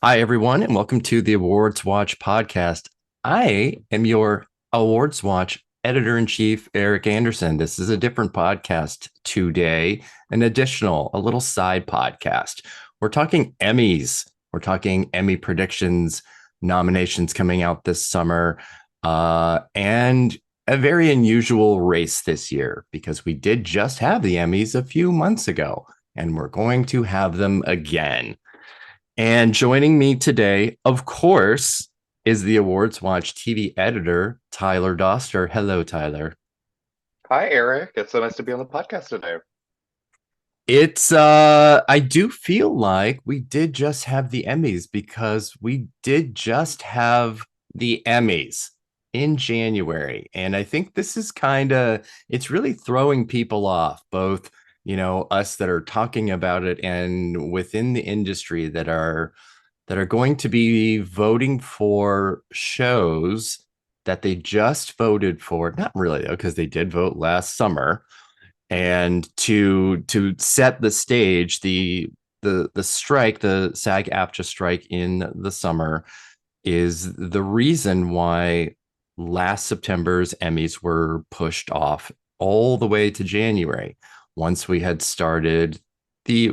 Hi, everyone, and welcome to the Awards Watch Podcast. I am your Awards Watch editor in chief, Erik Anderson. This is a different podcast today, a little side podcast. We're talking Emmys. We're talking Emmy predictions, nominations coming out this summer, and a very unusual race this year because we did just have the Emmys a few months ago, and we're going to have them again. And joining me today, of course, is the Awards Watch TV editor, Tyler Doster. Hello, Tyler. Hi, Eric. It's so nice to be on the podcast today. I do feel like we did just have the Emmys because we did just have the Emmys in January. And I think this is it's really throwing people off, both, us that are talking about it and within the industry that are going to be voting for shows that they just voted for. Not really, though, because they did vote last summer. And to set the stage, the strike, the SAG-AFTRA strike in the summer is the reason why last September's Emmys were pushed off all the way to January once we had started the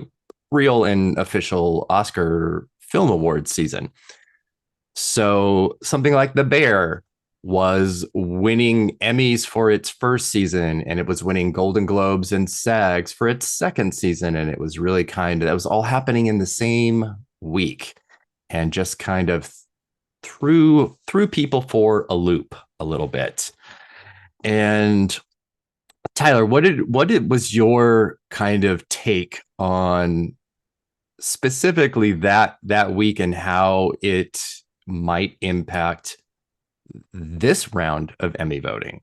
real and official Oscar Film Awards season. So something like The Bear was winning Emmys for its first season, and it was winning Golden Globes and SAGs for its second season. And it was really that was all happening in the same week and just kind of threw people for a loop a little bit. And Tyler, was your kind of take on specifically that week and how it might impact this round of Emmy voting?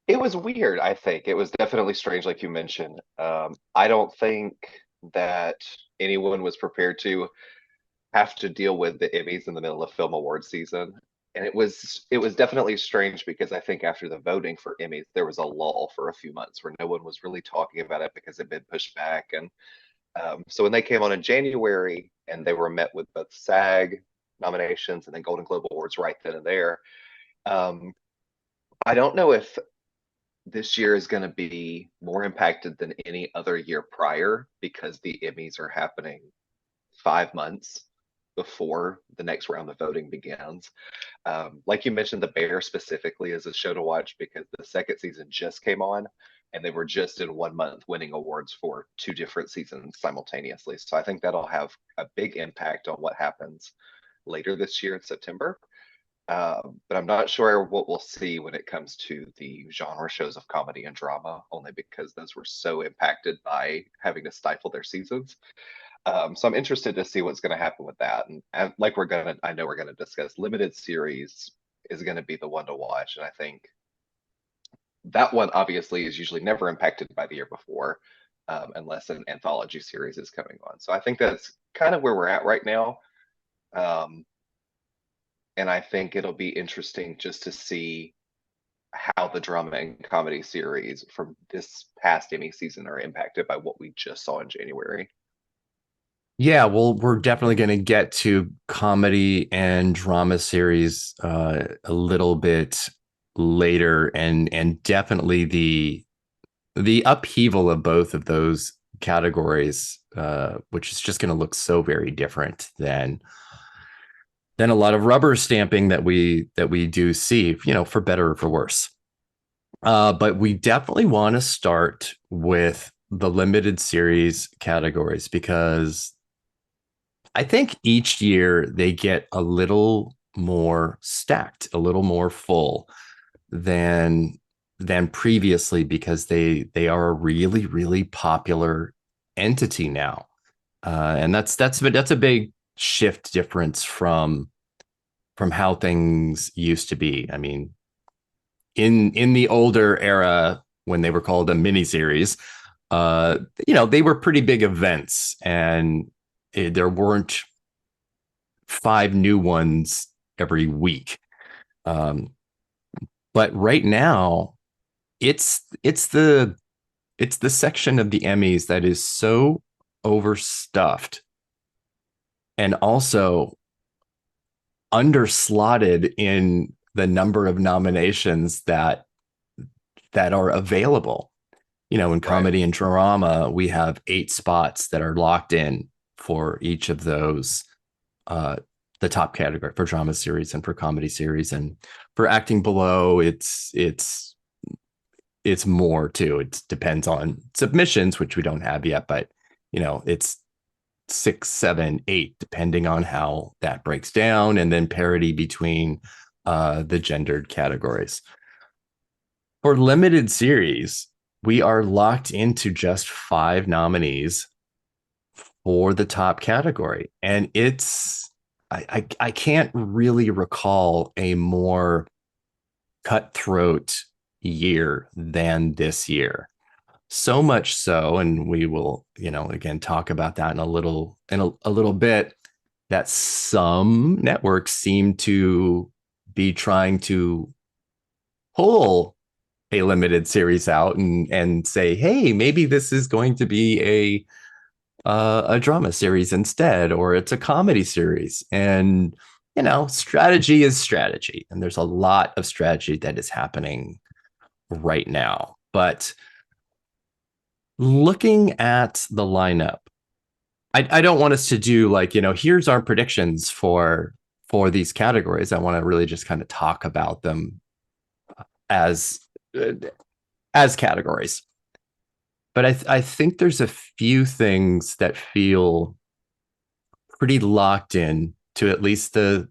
It was weird, I think. It was definitely strange, like you mentioned. I don't think that anyone was prepared to have to deal with the Emmys in the middle of film award season. And it was definitely strange because I think after the voting for Emmys, there was a lull for a few months where no one was really talking about it because it'd been pushed back. And so when they came on in January and they were met with both SAG nominations and then Golden Globe Awards right then and there, um, I don't know if this year is going to be more impacted than any other year prior because the Emmys are happening 5 months before the next round of voting begins. Like you mentioned, The Bear specifically is a show to watch because the second season just came on and they were just in 1 month winning awards for two different seasons simultaneously. So I think that'll have a big impact on what happens later this year in September. But I'm not sure what we'll see when it comes to the genre shows of comedy and drama, only because those were so impacted by having to stifle their seasons. So I'm interested to see what's going to happen with that. And like I know we're going to discuss limited series is going to be the one to watch. And I think that one obviously is usually never impacted by the year before, unless an anthology series is coming on. So I think that's kind of where we're at right now. Um, and I think it'll be interesting just to see how the drama and comedy series from this past Emmy season are impacted by what we just saw in January. Yeah, well, we're definitely going to get to comedy and drama series a little bit later, and definitely the upheaval of both of those categories, which is just going to look so very different than a lot of rubber stamping that we do see, for better or for worse. But we definitely want to start with the limited series categories because I think each year they get a little more stacked, a little more full than than previously because they are a really really popular entity now, and that's a big shift difference from how things used to be. I mean, in the older era when they were called a miniseries, they were pretty big events, and there weren't five new ones every week. Um, but right now, it's the it's the section of the Emmys that is so overstuffed and also underslotted in the number of nominations that are available. In Right. comedy and drama, we have 8 spots that are locked in for each of those, uh, the top category for drama series and for comedy series, and for acting below, it's more too. It depends on submissions, which we don't have yet, but it's 6, 7, 8, depending on how that breaks down, and then parity between the gendered categories. For limited series, we are locked into just 5 nominees for the top category. And I can't really recall a more cutthroat year than this year. So much so, and we will, again, talk about that in a little bit, that some networks seem to be trying to pull a limited series out and say, hey, maybe this is going to be a drama series instead, or it's a comedy series. And strategy is strategy, and there's a lot of strategy that is happening right now. But looking at the lineup, I don't want us to do like, here's our predictions for these categories. I want to really just kind of talk about them as uh, as categories. But I think there's a few things that feel pretty locked in to at least the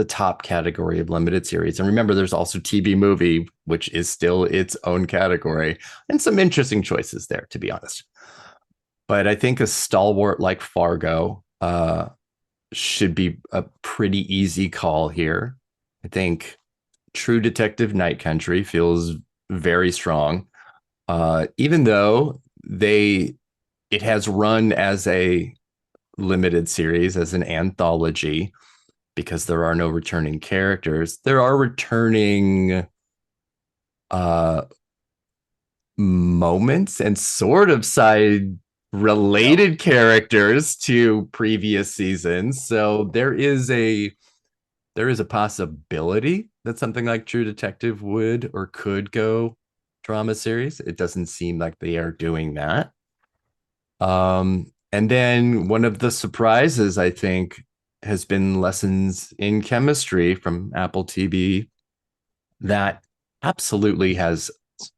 top category of limited series. And remember, there's also TV movie, which is still its own category, and some interesting choices there, to be honest. But I think a stalwart like Fargo should be a pretty easy call here. I think True Detective Night Country feels very strong, even though it has run as a limited series, as an anthology, because there are no returning characters. There are returning uh moments and sort of side Yeah. related characters to previous seasons. So there is a possibility that something like True Detective would or could go drama series. It doesn't seem like they are doing that. And then one of the surprises, I think, has been Lessons in Chemistry from Apple TV, that absolutely has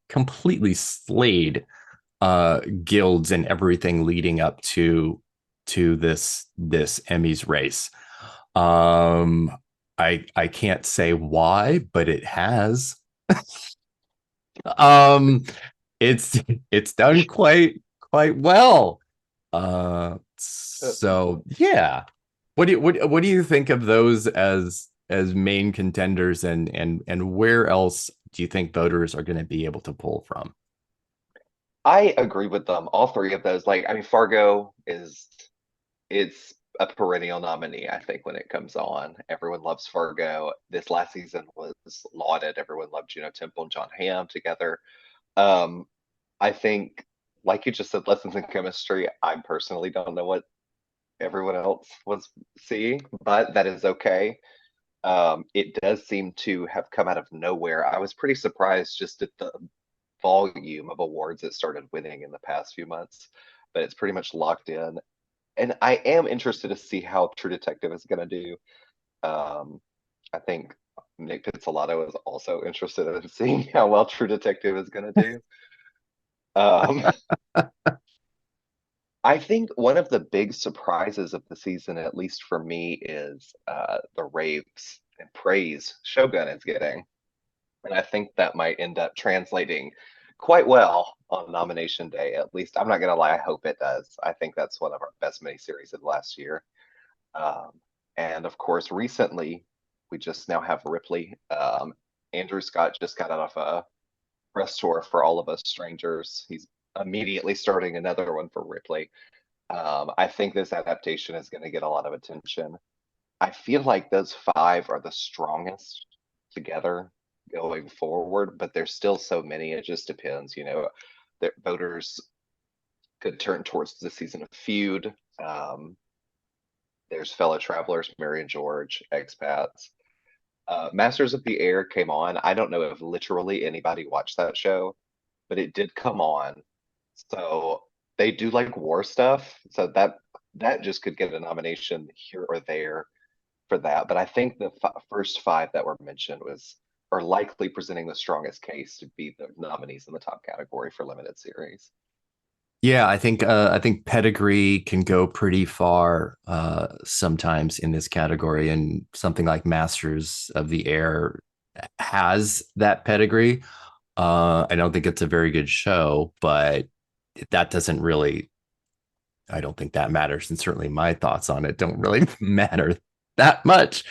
completely slayed guilds and everything leading up to this Emmys race. Um, I can't say why, but it has. um, it's it's done quite well. Uh, So yeah. What do you think of those as main contenders, and where else do you think voters are going to be able to pull from? I agree with them. All three of those. Like, I mean, Fargo is it's a perennial nominee, I think, when it comes on. Everyone loves Fargo. This last season was lauded. Everyone loved Juno Temple and John Hamm together. Um, I think, like you just said, Lessons in Chemistry, I personally don't know what everyone else was seeing, but that is okay. It does seem to have come out of nowhere. I was pretty surprised just at the volume of awards it started winning in the past few months, but it's pretty much locked in. And I am interested to see how True Detective is going to do. I think Nick Pizzolatto is also interested in seeing how well True Detective is going to do. Um, I think one of the big surprises of the season, at least for me, is the raves and praise Shōgun is getting. And I think that might end up translating quite well on nomination day. At least I'm not going to lie, I hope it does. I think that's one of our best miniseries of last year. Um, and of course, recently, we just now have Ripley. Andrew Scott just got out of a press tour for All of Us Strangers. He's immediately starting another one for Ripley. I think this adaptation is going to get a lot of attention. I feel like those five are the strongest together going forward, but there's still so many. It just depends, that voters could turn towards the season of Feud. There's Fellow Travelers, Mary and George, Expats. Masters of the Air came on. I don't know if literally anybody watched that show, but it did come on. So they do like war stuff. So that just could get a nomination here or there for that. But I think the first five that were mentioned are likely presenting the strongest case to be the nominees in the top category for limited series. Yeah, I think pedigree can go pretty far sometimes in this category, and something like Masters of the Air has that pedigree. I don't think it's a very good show, but that doesn't really. I don't think that matters, and certainly my thoughts on it don't really matter that much.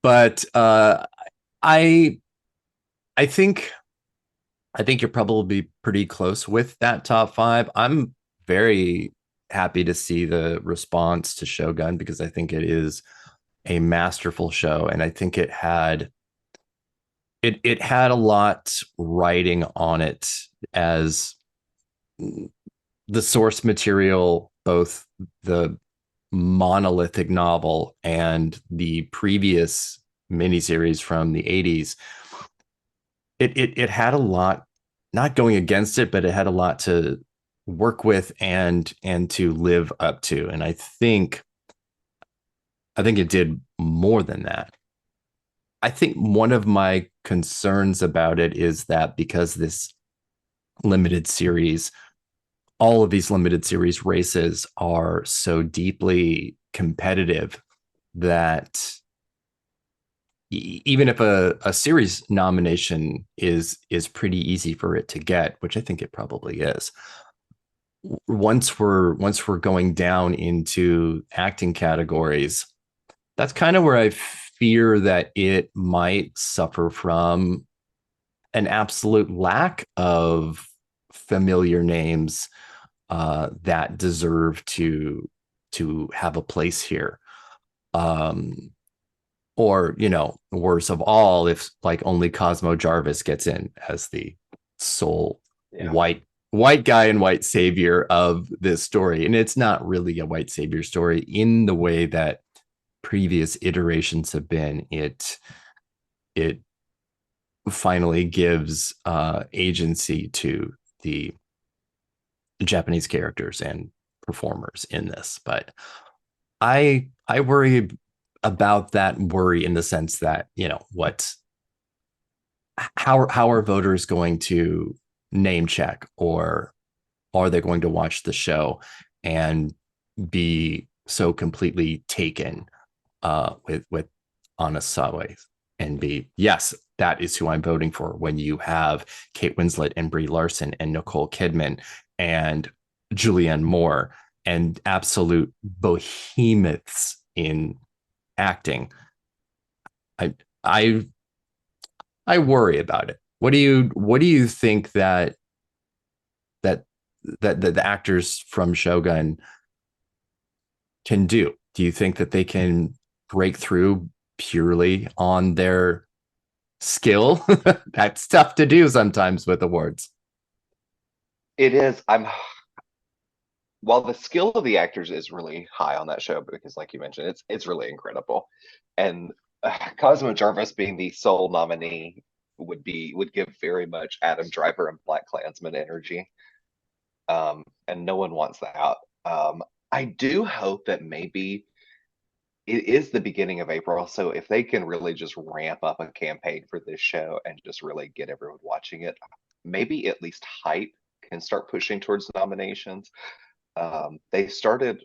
But I I think I think you're probably pretty close with that top five. I'm very happy to see the response to Shōgun because I think it is a masterful show, and I think it had a lot writing on it as the source material, both the monolithic novel and the previous miniseries from the 80s. It had a lot, not going against it, but it had a lot to work with and to live up to. And I think it did more than that. I think one of my concerns about it is that because this limited series, all of these limited series races are so deeply competitive that even if a series nomination is pretty easy for it to get, which I think it probably is, once we're going down into acting categories, that's kind of where I fear that it might suffer from an absolute lack of familiar names that deserve to have a place here. Or, worst of all, if like only Cosmo Jarvis gets in as the sole Yeah. white guy and white savior of this story. And it's not really a white savior story in the way that previous iterations have been. It finally gives agency to the Japanese characters and performers in this. But I worry about that worry in the sense that, how are voters going to name check, or are they going to watch the show and be so completely taken with Anasawa and be, yes, that is who I'm voting for, when you have Kate Winslet and Brie Larson and Nicole Kidman and Julianne Moore and absolute behemoths in acting. I I I worry about it. What do you think that that the actors from Shōgun can do? Do you think that they can break through purely on their skill? That's tough to do sometimes with awards. It is. While the skill of the actors is really high on that show, because like you mentioned, it's really incredible. And Cosmo Jarvis being the sole nominee would give very much Adam Driver and Black Klansman energy. And no one wants that. I do hope that maybe it is the beginning of April, so if they can really just ramp up a campaign for this show and just really get everyone watching it, maybe at least hype can start pushing towards nominations. They started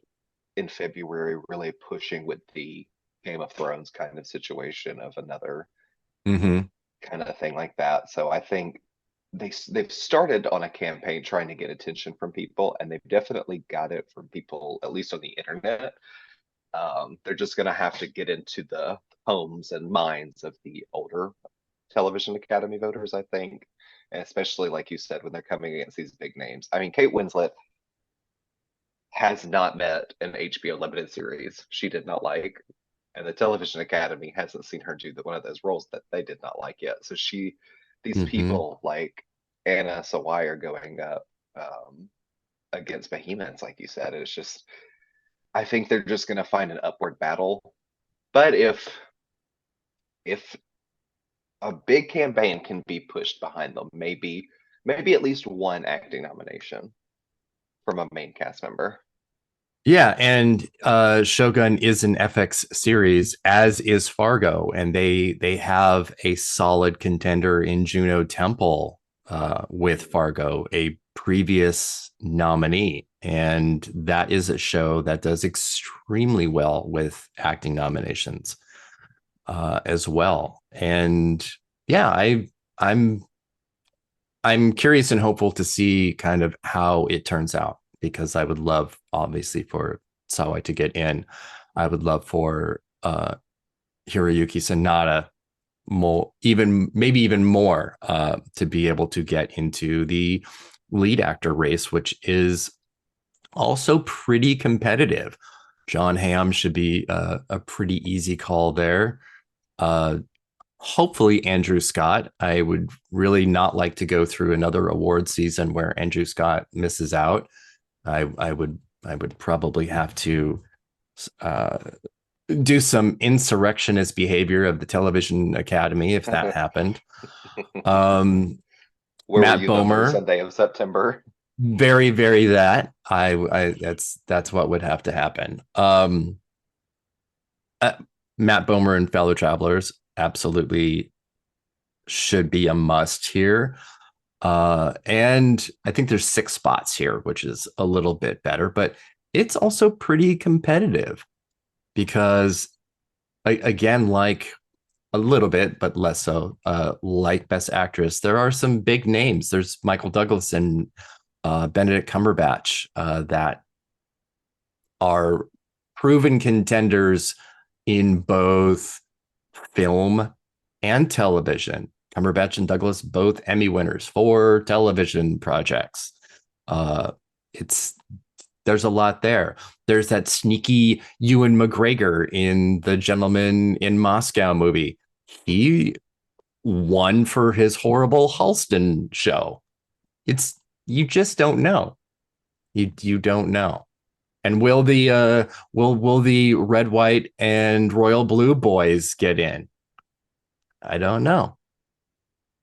in February really pushing with the Game of Thrones kind of situation of another Mm-hmm. kind of thing like that. So I think they've started on a campaign trying to get attention from people, and they've definitely got it from people, at least on the internet. They're just going to have to get into the homes and minds of the older television academy voters, I think, and especially like you said, when they're coming against these big names. I mean, Kate Winslet has not met an HBO limited series she did not like, and the television academy hasn't seen her do one of those roles that they did not like yet. So these Mm-hmm. people like Anna Sawai are going up against behemoths, like you said. It's just I think they're just going to find an upward battle. But if a big campaign can be pushed behind them, maybe at least one acting nomination from a main cast member. Yeah, and Shōgun is an FX series, as is Fargo, and they have a solid contender in Juno Temple with Fargo, a previous nominee, and that is a show that does extremely well with acting nominations as well. And yeah, I'm curious and hopeful to see kind of how it turns out, because I would love, obviously, for Sawai to get in. I would love for Hiroyuki Sanada more, even maybe even more, to be able to get into the lead actor race, which is also pretty competitive. John Hamm should be a pretty easy call there. Uh, Hopefully Andrew Scott. I would really not like to go through another award season where Andrew Scott misses out. I would probably have to uh, do some insurrectionist behavior of the Television Academy if that happened. Um, Where were Matt you the first Bomer, Sunday of September? very, very that. I that's what would have to happen. Uh, Matt Bomer and Fellow Travelers absolutely should be a must here. And I think there's 6 spots here, which is a little bit better, but it's also pretty competitive because, again, like a little bit, but less so, like Best Actress, there are some big names. There's Michael Douglas and Benedict Cumberbatch that are proven contenders in both film and television. Cumberbatch and Douglas, both Emmy winners for television projects. Uh, it's there's a lot there. There's that sneaky Ewan McGregor in The Gentleman in Moscow movie. He won for his horrible Halston show. It's You just don't know. You don't know. And will the red, white, and royal blue boys get in? I don't know.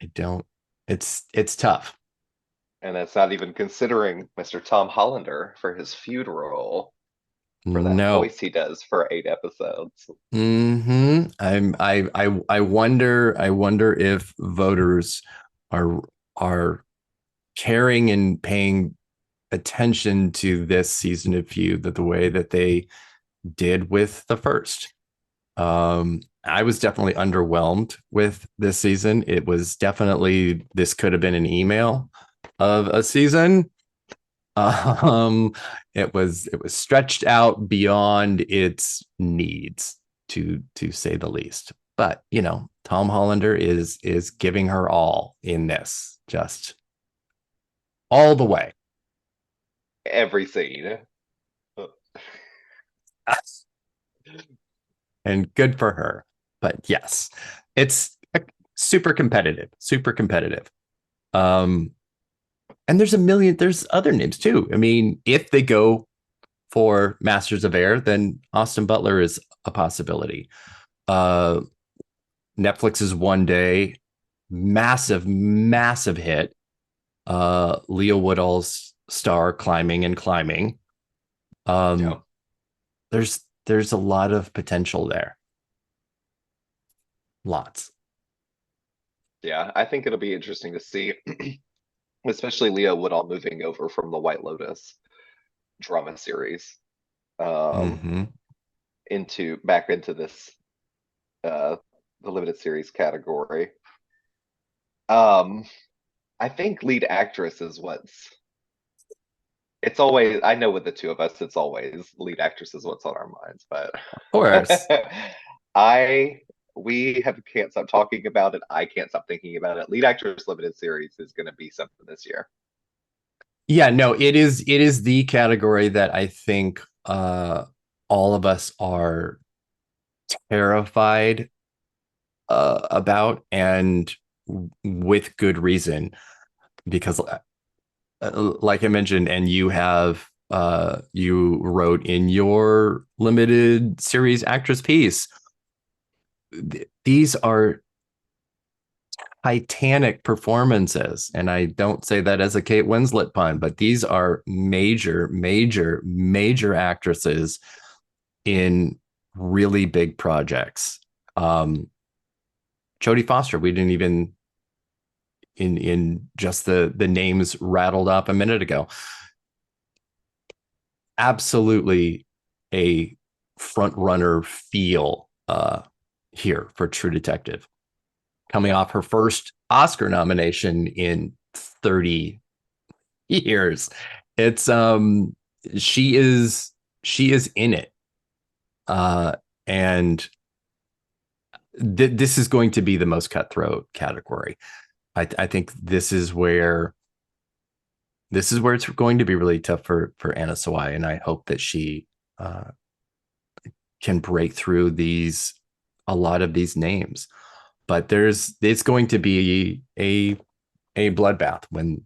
I don't. It's tough. And that's not even considering Mr. Tom Hollander for his feud role for that No. voice he does for 8 episodes. I wonder if voters are are caring and paying attention to this season of Feud that the way that they did with the first. I was definitely underwhelmed with this season. It was definitely, this could have been an email of a season. Um, it was stretched out beyond its needs, to say the least. But Tom Hollander is giving her all in this, just all the way. Every scene. And good for her. But yes, it's super competitive, super competitive. Um, and there's other names too. I mean, if they go for Masters of Air, then Austin Butler is a possibility. Uh, Netflix's One Day, massive, massive hit. Leo Woodall's star Climbing and Climbing. Yeah. There's a lot of potential there. Lots. Yeah, I think it'll be interesting to see, especially Leo Woodall moving over from the White Lotus drama series um, Mm-hmm. into back into this the limited series category. Um, I think lead actress is what's it's always I know with the two of us it's always lead actress is what's on our minds, but Of course. I we have can't stop talking about it. I can't stop thinking about it. Lead actress limited series is going to be something this year. Yeah, no, it is the category that I think all of us are terrified about, and with good reason, because like I mentioned, and you have you wrote in your limited series actress piece. These are titanic performances. And I don't say that as a Kate Winslet pun, but these are major, major, major actresses in really big projects. Jodie Foster, we didn't even in just the names rattled up a minute ago. Absolutely a front runner feel here for True Detective, coming off her first Oscar nomination in 30 years. It's she is in it. And this is going to be the most cutthroat category. I think this is where it's going to be really tough for Anna Sawai, and I hope that she can break through a lot of these names. But it's going to be a bloodbath when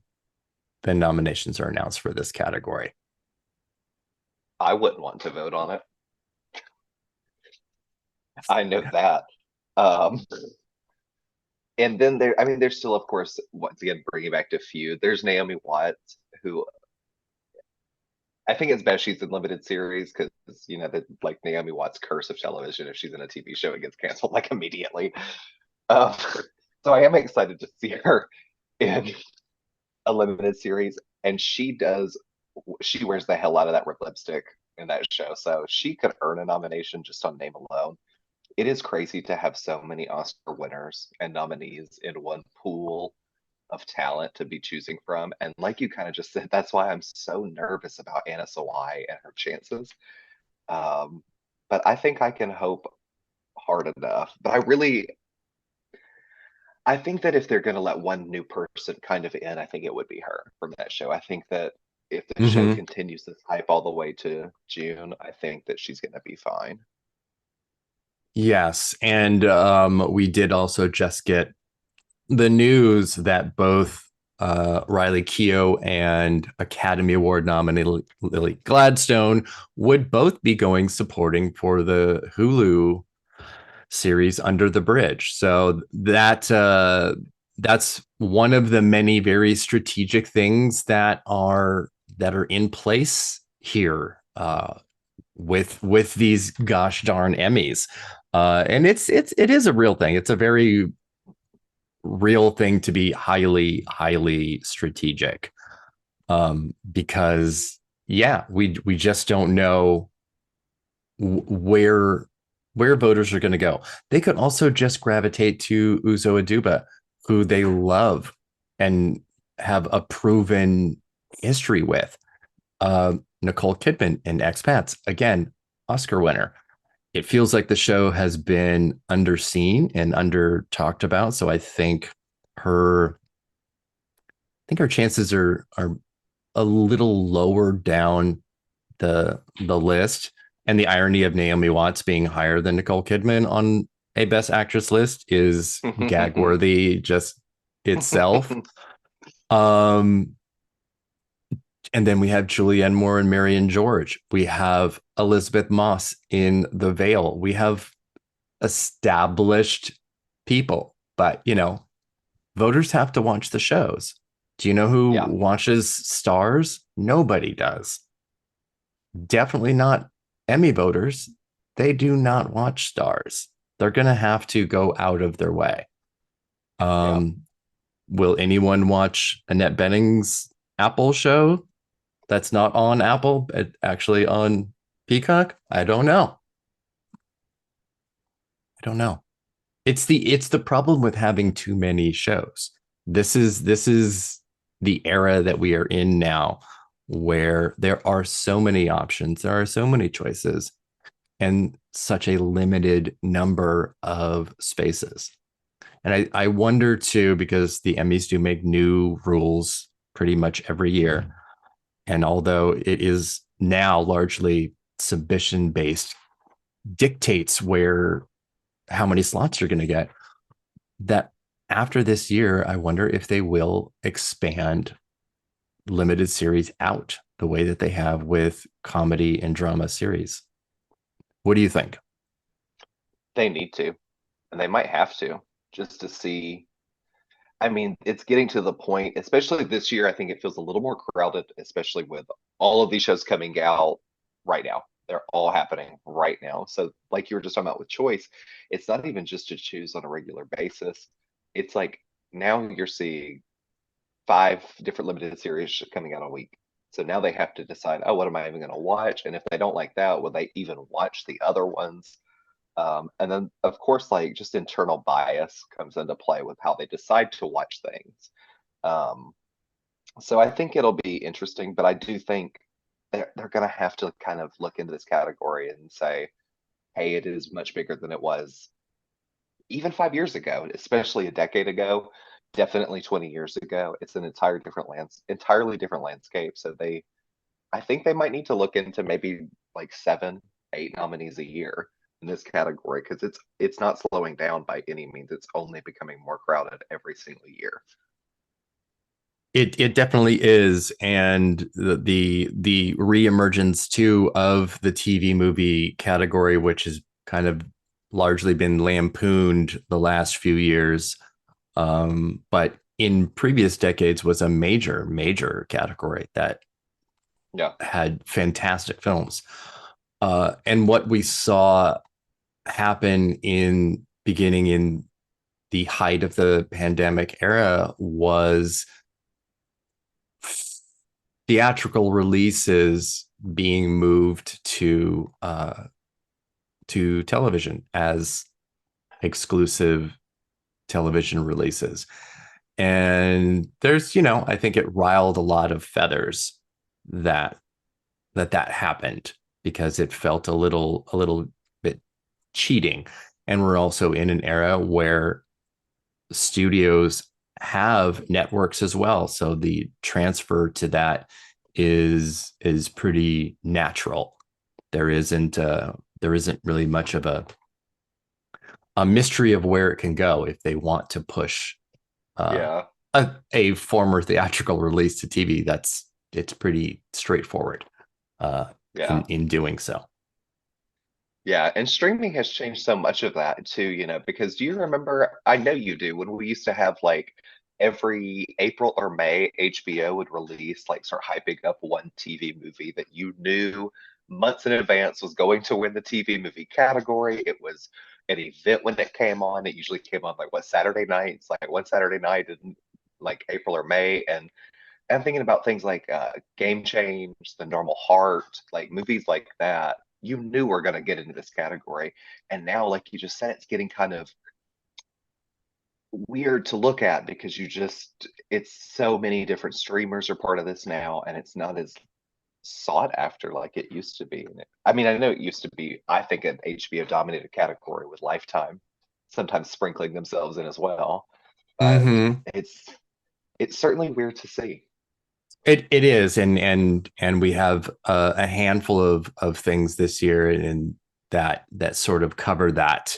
the nominations are announced for this category. I wouldn't want to vote on it. I know that. And then there's still, of course, once again, bringing back to Feud, there's Naomi Watts, who I think it's best she's in limited series because, that like Naomi Watts' curse of television, if she's in a TV show, it gets canceled like immediately. Um, so I am excited to see her in a limited series, and she wears the hell out of that red lipstick in that show, so she could earn a nomination just on name alone. It is crazy to have so many Oscar winners and nominees in one pool of talent to be choosing from. And like you kind of just said, that's why I'm so nervous about Anna Sawai and her chances. But I think I can hope hard enough. But I think that if they're going to let one new person kind of in, I think it would be her from that show. I think that if the show continues this hype all the way to June, I think that she's going to be fine. Yes, and we did also just get the news that both Riley Keough and Academy Award nominee Lily Gladstone would both be going supporting for the Hulu series Under the Bridge. So that's one of the many very strategic things that are in place here with these gosh darn Emmys. And it is a real thing. It's a very real thing to be highly, highly strategic. Because we just don't know where voters are going to go. They could also just gravitate to Uzo Aduba, who they love and have a proven history with. Nicole Kidman in Expats, again, Oscar winner. It feels like the show has been underseen and under talked about. So I think her chances are a little lower down the list. And the irony of Naomi Watts being higher than Nicole Kidman on a Best Actress list is gag worthy just itself. And then we have Julianne Moore and Marion George. We have Elizabeth Moss in The Veil. We have established people, but voters have to watch the shows. Do you know who watches Stars? Nobody does. Definitely not Emmy voters. They do not watch Stars. They're going to have to go out of their way. Will anyone watch Annette Bening's Apple show that's not on Apple, but actually on Peacock? I don't know. It's the problem with having too many shows. This is the era that we are in now, where there are so many options, there are so many choices, and such a limited number of spaces. And I wonder too, because the Emmys do make new rules pretty much every year. And although it is now largely submission based, dictates how many slots you're going to get, that after this year, I wonder if they will expand limited series out the way that they have with comedy and drama series. What do you think? They need to, and they might have to, just to see. I mean, it's getting to the point, especially this year, I think it feels a little more crowded, especially with all of these shows coming out right now. They're all happening right now. So, like you were just talking about with choice, it's not even just to choose on a regular basis. It's like now you're seeing 5 different limited series coming out a week. So now they have to decide, oh, what am I even going to watch? And if they don't like that, will they even watch the other ones? And then, of course, like just internal bias comes into play with how they decide to watch things. Um, so I think it'll be interesting, but I do think they're going to have to kind of look into this category and say, hey, it is much bigger than it was even 5 years ago, especially a decade ago, definitely 20 years ago. It's an entirely different landscape. So I think they might need to look into maybe like 7, 8 nominees a year in this category because it's not slowing down by any means. It's only becoming more crowded every single year. It definitely is, and the reemergence too of the TV movie category, which has kind of largely been lampooned the last few years, but in previous decades was a major category that Yeah. had fantastic films. And what we saw happen in beginning in the height of the pandemic era was theatrical releases being moved to television as exclusive television releases. And there's, I think it riled a lot of feathers that happened because it felt a little bit cheating. And we're also in an era where studios have networks as well, so the transfer to that is pretty natural. There isn't really much of a mystery of where it can go if they want to push Yeah. a former theatrical release to TV. It's pretty straightforward Yeah. in doing so. Yeah. And streaming has changed so much of that too, because do you remember? I know you do, when we used to have like every April or May, HBO would release like start hyping up one TV movie that you knew months in advance was going to win the TV movie category. It was an event when it came on. It usually came on like what, Saturday nights, like one Saturday night in like April or May. And I'm thinking about things like Game Change, The Normal Heart, like movies like that. You knew we're going to get into this category. And now, like you just said, it's getting kind of weird to look at because it's so many different streamers are part of this now, and it's not as sought after like it used to be. I mean, I know it used to be, I think, an HBO dominated category with Lifetime sometimes sprinkling themselves in as well. But Mm-hmm. it's certainly weird to see. It is, and we have a handful of things this year, and that sort of cover that.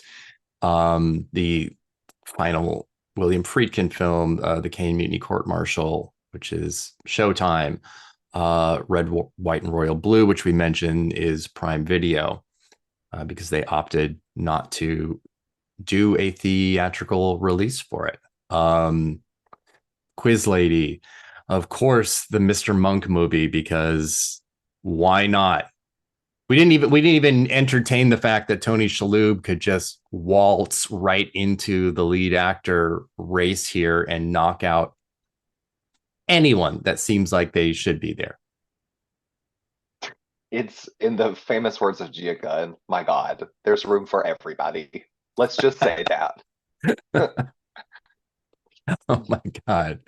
The final William Friedkin film, The Kane Mutiny Court Martial, which is Showtime. Red, White, and Royal Blue, which we mentioned, is Prime Video because they opted not to do a theatrical release for it. Quiz Lady, of course, the Mr. Monk movie, because why not? We didn't even entertain the fact that Tony Shalhoub could just waltz right into the lead actor race here and knock out anyone that seems like they should be there. It's in the famous words of Gia, my God, there's room for everybody. Let's just say that. Oh my God.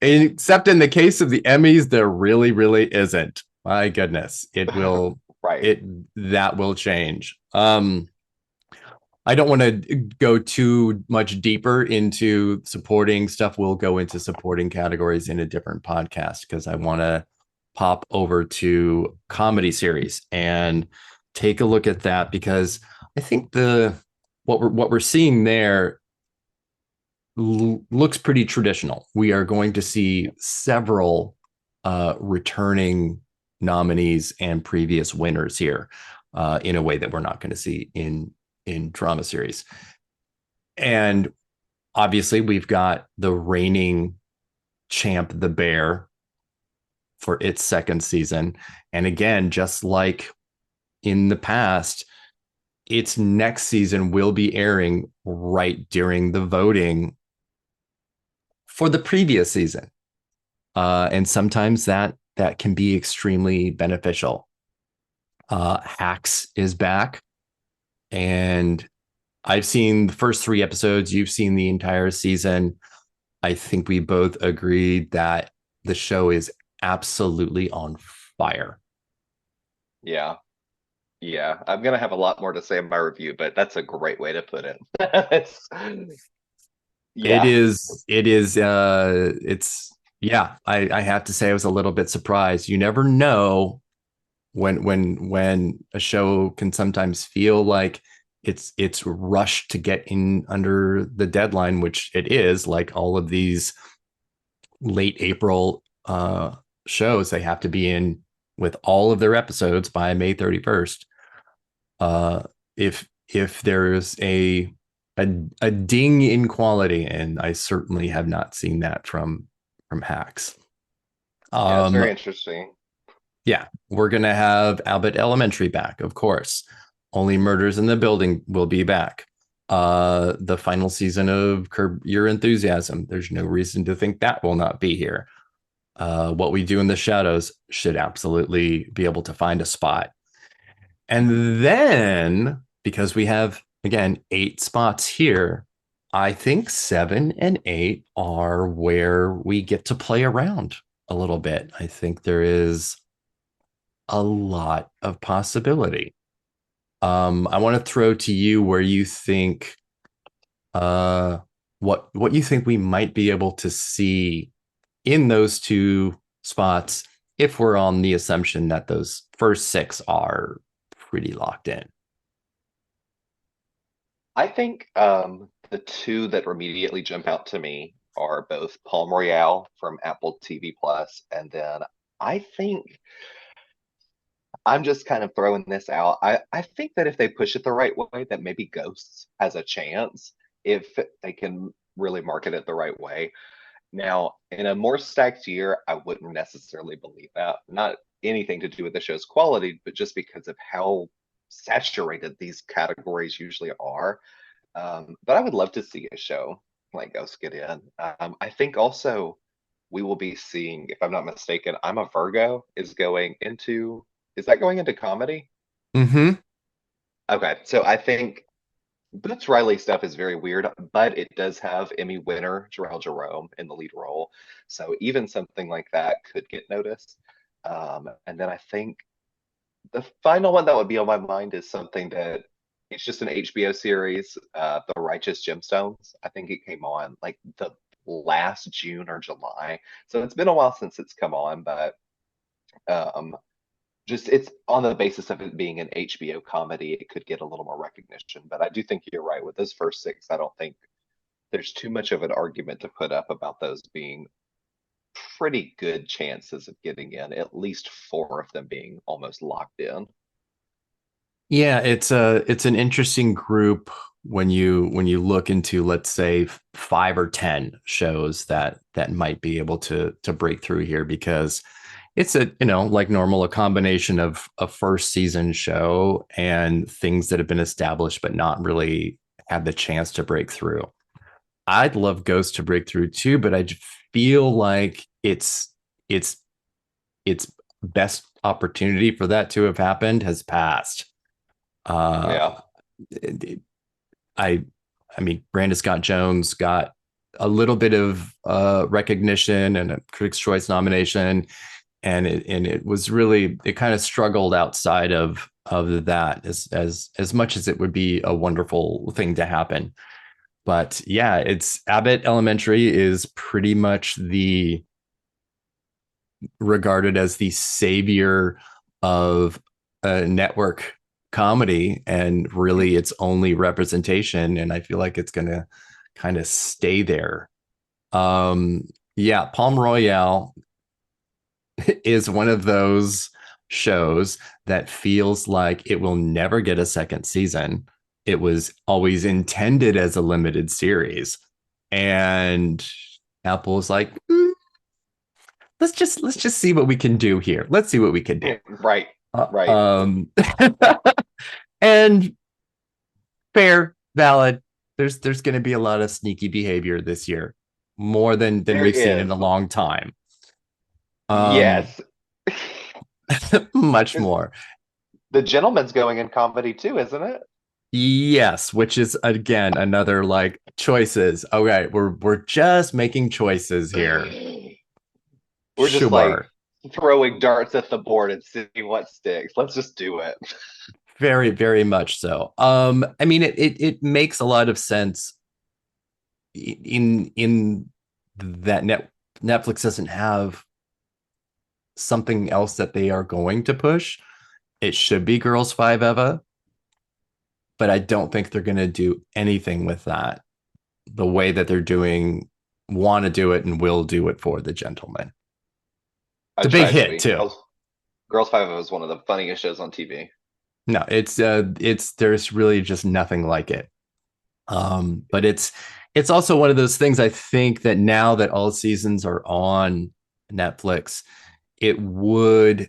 Except in the case of the Emmys, there really isn't. My goodness. It will Right. that will change. I don't want to go too much deeper into supporting stuff. We'll go into supporting categories in a different podcast because I want to pop over to comedy series and take a look at that, because I think what we're seeing there looks pretty traditional. We are going to see several returning nominees and previous winners here in a way that we're not going to see in drama series. And obviously, we've got the reigning champ, The Bear, for its second season. And again, just like in the past, its next season will be airing right during the voting for the previous season. And sometimes that can be extremely beneficial. Hacks is back, and I've seen the first 3 episodes. You've seen the entire season. I think we both agreed that the show is absolutely on fire. Yeah. Yeah. I'm gonna have a lot more to say in my review, but that's a great way to put it. It's, It yeah. is, it is, it's, yeah, I have to say I was a little bit surprised. You never know when a show can sometimes feel like it's rushed to get in under the deadline, which it is, like all of these late April shows. They have to be in with all of their episodes by May 31st. uh if there's a ding in quality, and I certainly have not seen that from Hacks. Yeah, it's very um interesting. yeah, we're gonna have Abbott Elementary back, of course. Only Murders in the Building will be back. The final season of Curb Your Enthusiasm, there's no reason to think that will not be here. What We Do in the Shadows should absolutely be able to find a spot. And then, because we have, again, 8 spots here, I think 7 and 8 are where we get to play around a little bit. I think there is a lot of possibility. I want to throw to you where you think uh what you think we might be able to see in those 2 spots if we're on the assumption that those first 6 are pretty locked in. I think the two that immediately jump out to me are both Palm Royale from Apple TV Plus, and then I think I'm just kind of throwing this out. I think that if they push it the right way, that maybe Ghosts has a chance if they can really market it the right way. Now, in a more stacked year, I wouldn't necessarily believe that. Not anything to do with the show's quality, but just because of how saturated these categories usually are. But I would love to see a show like Ghost get in. I think also we will be seeing, if I'm not mistaken, I'm a Virgo is that going into comedy? Mm-hmm. Okay, so I think Boots Riley stuff is very weird, but it does have Emmy winner Jarrell Jerome in the lead role. So even something like that could get noticed. And then I think the final one that would be on my mind is something that it's just an HBO series, The Righteous Gemstones. I think it came on like the last June or July. So it's been a while since it's come on, but um, just it's on the basis of it being an HBO comedy, it could get a little more recognition. But I do think you're right with those first 6. I don't think there's too much of an argument to put up about those being pretty good chances of getting in, at least 4 of them being almost locked in. Yeah, it's an interesting group when you look into, let's say, 5 or 10 shows that might be able to break through here, because it's a, like normal, a combination of a first season show and things that have been established but not really had the chance to break through. I'd love Ghost to break through too, but I feel like it's its best opportunity for that to have happened has passed. Yeah. Uh, it- I I mean, Brandon Scott Jones got a little bit of recognition and a Critics' Choice nomination, and it was really, it kind of struggled outside of that, as much as it would be a wonderful thing to happen. But yeah, it's Abbott Elementary is pretty much the regarded as the savior of a network comedy, and really its only representation, and I feel like it's going to kind of stay there. Yeah, Palm Royale is one of those shows that feels like it will never get a second season. It was always intended as a limited series. And Apple was like, let's just see what we can do here. Let's see what we can do. Right. Right. And fair, valid. There's going to be a lot of sneaky behavior this year, more than There we've seen in is. a long time. Yes. Much 'Cause more. The Gentleman's going in comedy too, isn't it? Yes, which is again another like choices. Okay, we're just making choices here. We're just like Sure. throwing darts at the board and seeing what sticks. Let's just do it. Very, very much so. I mean it makes a lot of sense in that Netflix doesn't have something else that they are going to push. It should be Girls Five Eva, but I don't think they're going to do anything with that the way that they're doing, want to do it and will do it for The Gentleman. A It's a big hit tragedy. too. Girls Five was one of the funniest shows on TV. No, it's there's really just nothing like it. But it's also one of those things I think that now that all seasons are on Netflix, it would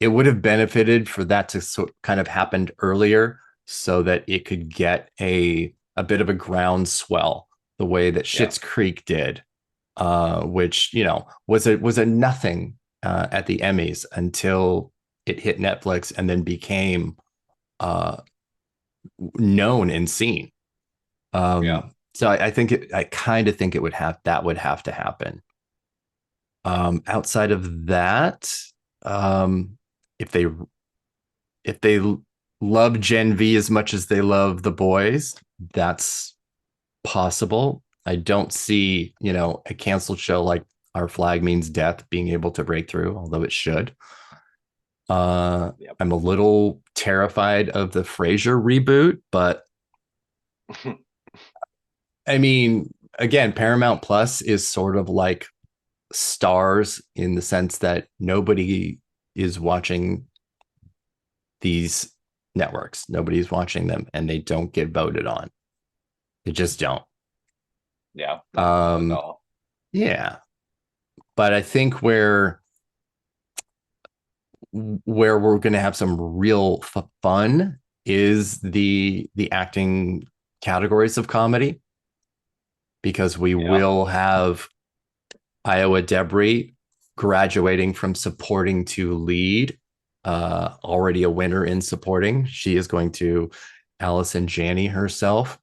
have benefited for that to kind of happened earlier so that it could get a bit of a groundswell the way that Yeah. Schitt's Creek did, which was a nothing at the Emmys until it hit Netflix and then became known and seen. Yeah. So I kind of think it would have to happen. Outside of that, if they love Gen V as much as they love the boys, that's possible. I don't see, a canceled show like Our Flag Means Death being able to break through, although it should. Yep. I'm a little terrified of the Frasier reboot, but I mean, again, Paramount Plus is sort of like Stars in the sense that nobody is watching these networks. Nobody's watching them and they don't get voted on. They just don't. Yeah. Not at all. Yeah. But I think where we're going to have some real fun is the acting categories of comedy, because we will have Iowa Debris graduating from supporting to lead, already a winner in supporting. She is going to Allison Janney herself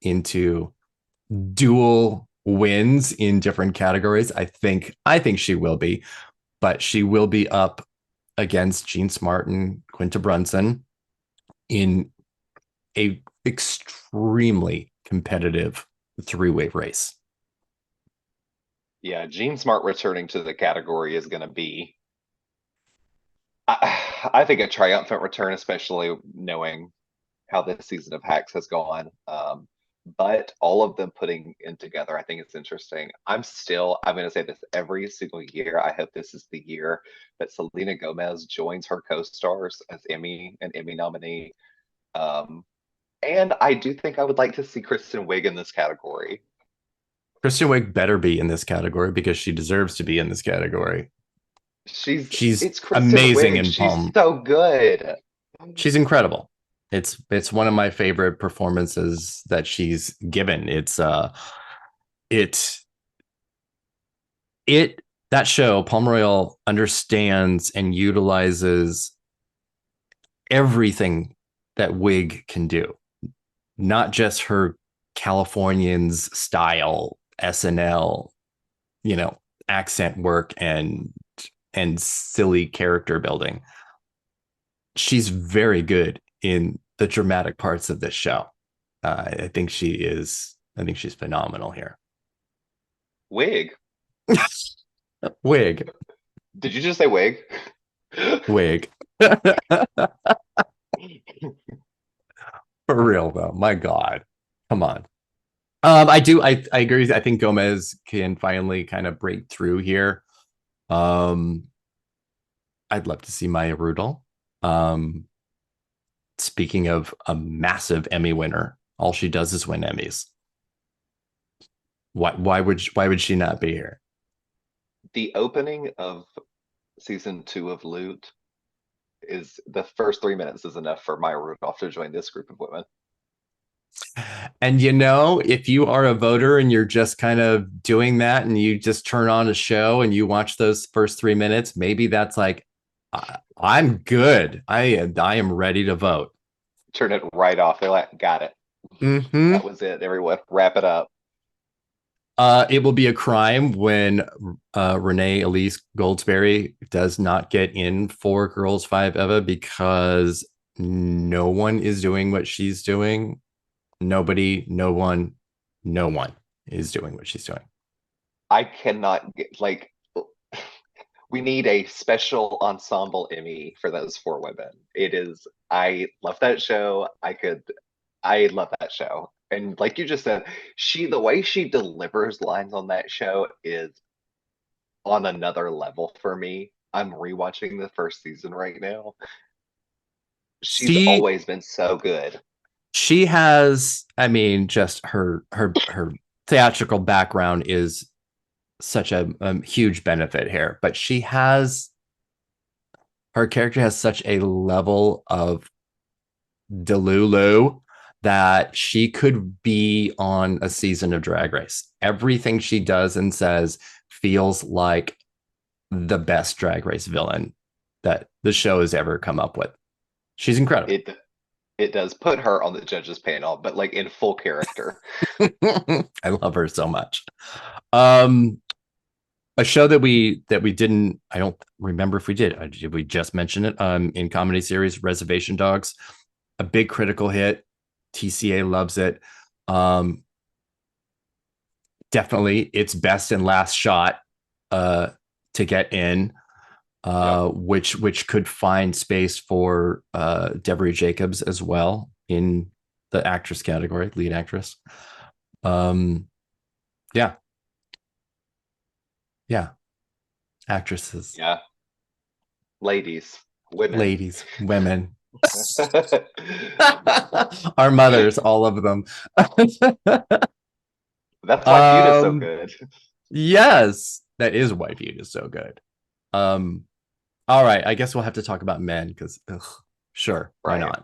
into dual wins in different categories. I think she will be, but she will be up against Jean Smart and Quinta Brunson in a extremely competitive three-way race. Yeah, Jean Smart returning to the category is going to be, I think, a triumphant return, especially knowing how this season of Hacks has gone. But all of them putting in together, I think it's interesting. I'm going to say this every single year. I hope this is the year that Selena Gomez joins her co-stars as an Emmy nominee. And I do think I would like to see Kristen Wiig in this category. Kristen Wiig better be in this category because she deserves to be in this category. She's It's Kristen amazing Wiig. in She's Palm. so good. She's incredible. It's one of my favorite performances that she's given. That show, Palm Royale, understands and utilizes everything that Wiig can do, not just her Californians style SNL, accent work and silly character building. She's very good in the dramatic parts of this show. I think she's phenomenal here. Wig. Wig. Did you just say wig? Wig. For real though, my God, come on. I agree. I think Gomez can finally kind of break through here. I I'd love to see Maya Rudolph. Um, Speaking of a massive Emmy winner, all she does is win Emmys. Why would she not be here? The opening of season 2 of Loot is the first 3 minutes is enough for Maya Rudolph to join this group of women. And if you are a voter and you're just kind of doing that and you just turn on a show and you watch those first 3 minutes, maybe that's like, I'm good. I am ready to vote. Turn it right off. They're like, got it. Mm-hmm. That was it. Everyone, wrap it up. It will be a crime when Renee Elise Goldsberry does not get in for Girls Five Eva because no one is doing what she's doing. Nobody, no one is doing what she's doing. I cannot get like we need a special ensemble Emmy for those 4 women. It is I love that show. I love that show. And like you just said, the way she delivers lines on that show is on another level for me. I'm rewatching the first season right now. She's She always been so good. she has, I mean, just her theatrical background is such a huge benefit here, but her character has such a level of Delulu that she could be on a season of Drag Race. Everything she does and says feels like the best Drag Race villain that the show has ever come up with. She's incredible. It does put her on the judges panel, but like in full character. I love her so much. Um, a show that we didn't, I don't remember if we did we just mention it in comedy series Reservation Dogs, a big critical hit. TCA loves it. Definitely its best and last shot to get in, Yep. which could find space for Deborah Jacobs as well in the actress category, lead actress. Yeah, yeah, actresses, Yeah. Ladies, women. ladies, women. Our mothers, all of them. That's why Feud is so um, good. yes, that is why Feud is so good. Um, all right, I guess we'll have to talk about men because, sure, why Right.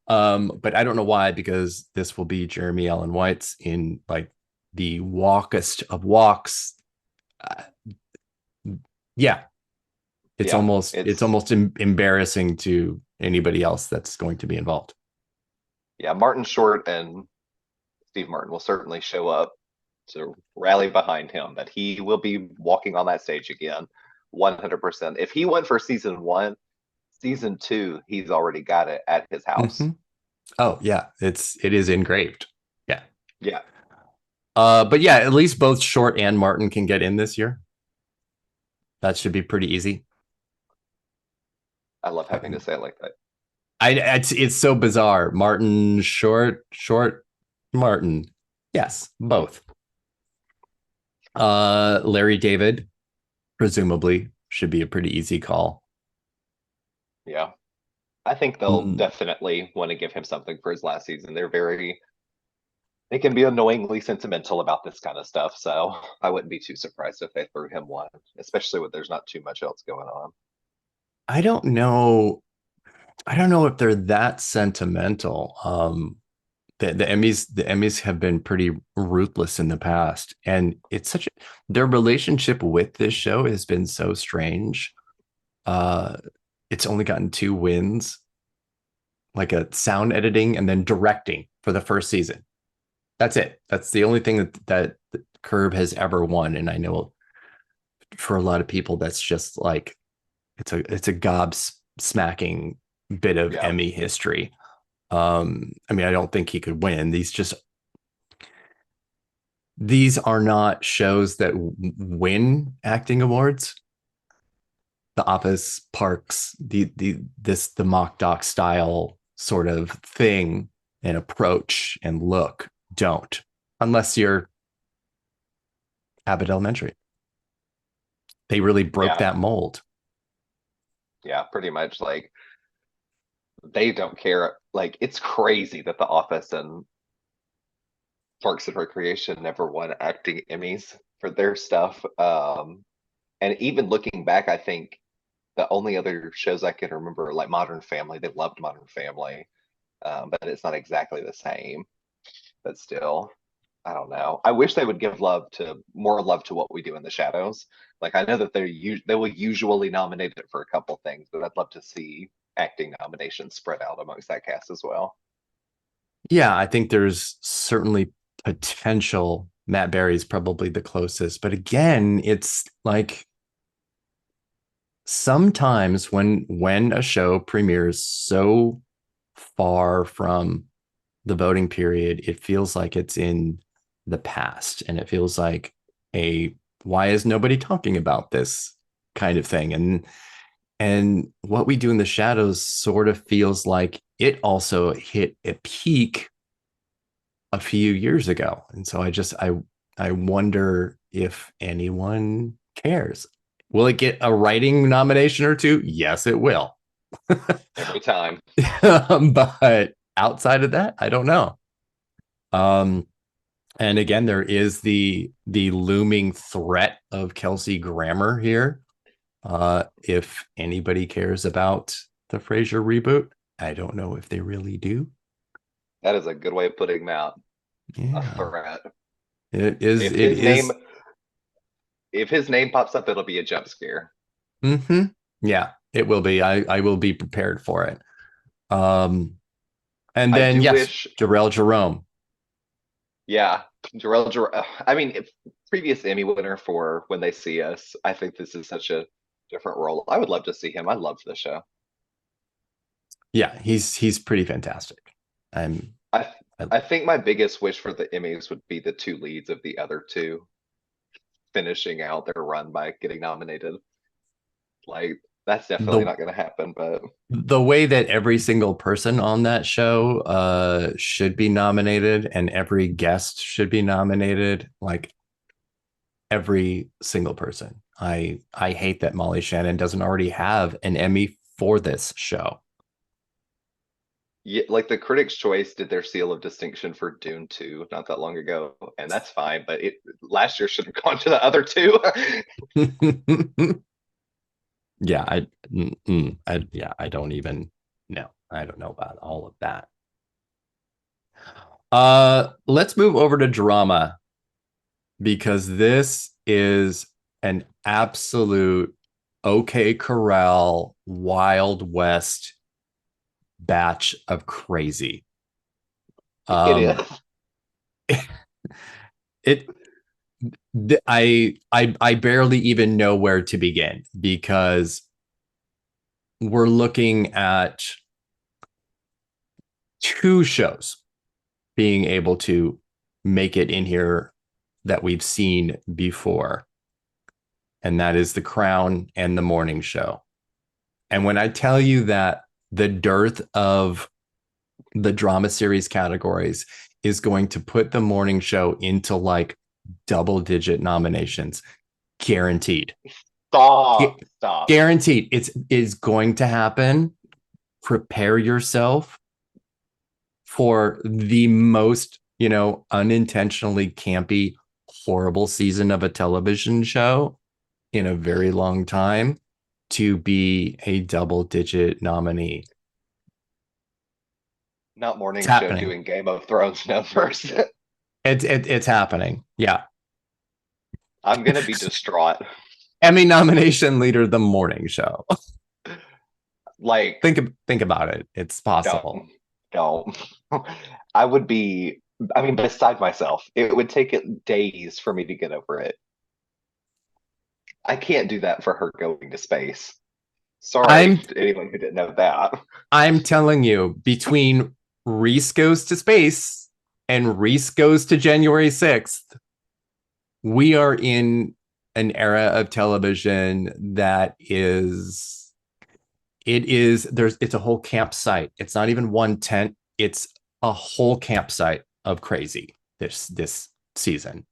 not? But I don't know why, because this will be Jeremy Allen White's in like the walkest of walks. Uh, yeah, it's Yeah. almost it's It's almost embarrassing to anybody else that's going to be involved. yeah, Martin Short and Steve Martin will certainly show up to rally behind him, but he will be walking on that stage again 100%. If he went for season 1, season 2, he's already got it at his house. Mm-hmm. Oh yeah, it is engraved. Yeah. Yeah. But yeah, at least both Short and Martin can get in this year. That should be pretty easy. I love having to say it like that. It's so bizarre. Martin, Short, Martin. Yes, both. Larry David, presumably, should be a pretty easy call. Yeah. I think they'll Mm, definitely want to give him something for his last season. They can be annoyingly sentimental about this kind of stuff, so I wouldn't be too surprised if they threw him one, especially when there's not too much else going on. I don't know. I don't know if they're that sentimental. The Emmys have been pretty ruthless in the past, and their relationship with this show has been so strange. Uh, it's only gotten 2 wins, like a sound editing and then directing for the first season. That's it. That's the only thing that Curb has ever won, and I know for a lot of people that's just like it's a gobsmacking bit of Yeah. Emmy history. I mean, I don't think he could win. These are not shows that win acting awards. The Office, Parks, the mock doc style sort of thing and approach and look don't, unless you're Abbott Elementary. They really broke Yeah. that mold. Yeah, pretty much. Like they don't care. Like it's crazy that The Office and Parks and Recreation never won acting Emmys for their stuff. And even looking back, I think the only other shows I can remember are like Modern Family. They loved Modern Family, but it's not exactly the same. But still, I don't know. I wish they would give love to more love to What We Do in the Shadows. Like I know that they will usually nominate it for a couple things, but I'd love to see acting nominations spread out amongst that cast as well. Yeah, I think there's certainly potential. Matt Berry's probably the closest, but again, it's like sometimes when a show premieres so far from the voting period, it feels like it's in the past, and it feels like a why is nobody talking about this kind of thing. And What We Do in the Shadows sort of feels like it also hit a peak a few years ago. And so I wonder if anyone cares. Will it get a writing nomination or two? Yes, it will. Every time. But outside of that, I don't know. Um, and again, there is the looming threat of Kelsey Grammer here. If anybody cares about the Frasier reboot, I don't know if they really do. That is a good way of putting him out. A Yeah, threat. it is. If It his name is. if his name pops up, it'll be a jump scare. Mm-hmm. Yeah, it will be. I will be prepared for it. Um, and I then do yes, wish, Jarrell Jerome. yeah, I mean, if previous Emmy winner for When They See Us, I think this is such a different role. I would love to see him. I loved the show. Yeah, he's pretty fantastic. I'm. I I, I think my biggest wish for the Emmys would be the two leads of the other two finishing out their run by getting nominated. Like that's definitely the not going to happen, but the way that every single person on that show should be nominated, and every guest should be nominated, like every single person. I hate that Molly Shannon doesn't already have an Emmy for this show. yeah, like the Critics' Choice did their seal of distinction for Dune 2 not that long ago, and that's fine, but it last year should have gone to the other two. Yeah, yeah, I don't even know. I don't know about all of that. Let's move over to drama, because this is an absolute OK Corral Wild West batch of crazy. It is. Um, it I barely even know where to begin, because we're looking at two shows being able to make it in here that we've seen before, and that is The Crown and The Morning Show. And when I tell you that the dearth of the drama series categories is going to put The Morning Show into like double digit nominations, guaranteed. Stop. Guaranteed. It's is going to happen. Prepare yourself for the most, unintentionally campy, horrible season of a television show in a very long time to be a double digit nominee. Not It's Morning Show happening. doing Game of Thrones numbers. It's happening. Yeah. I'm gonna be distraught. Emmy nomination leader, The Morning Show. Like, Think about it. It's possible. don't, don't. I would be, I mean, beside myself. It would take it days for me to get over it. I can't do that for her going to space. Sorry I'm to anyone who didn't know that. I'm telling you, between Reese Goes to Space and Reese Goes to January 6th, we are in an era of television that is it's a whole campsite. It's not even one tent, it's a whole campsite of crazy this season.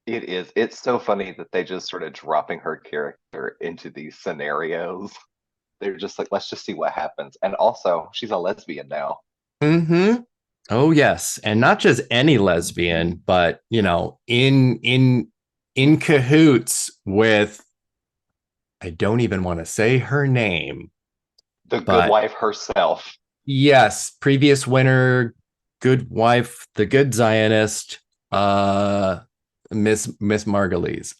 It is. It's so funny that they just sort of dropping her character into these scenarios. They're just like, let's just see what happens. And also, she's a lesbian now. Mm-hmm. Oh yes, and not just any lesbian, but in cahoots with, I don't even want to say her name, The good but wife herself. yes, previous winner, good wife, the good Zionist, uh, Miss Margulies.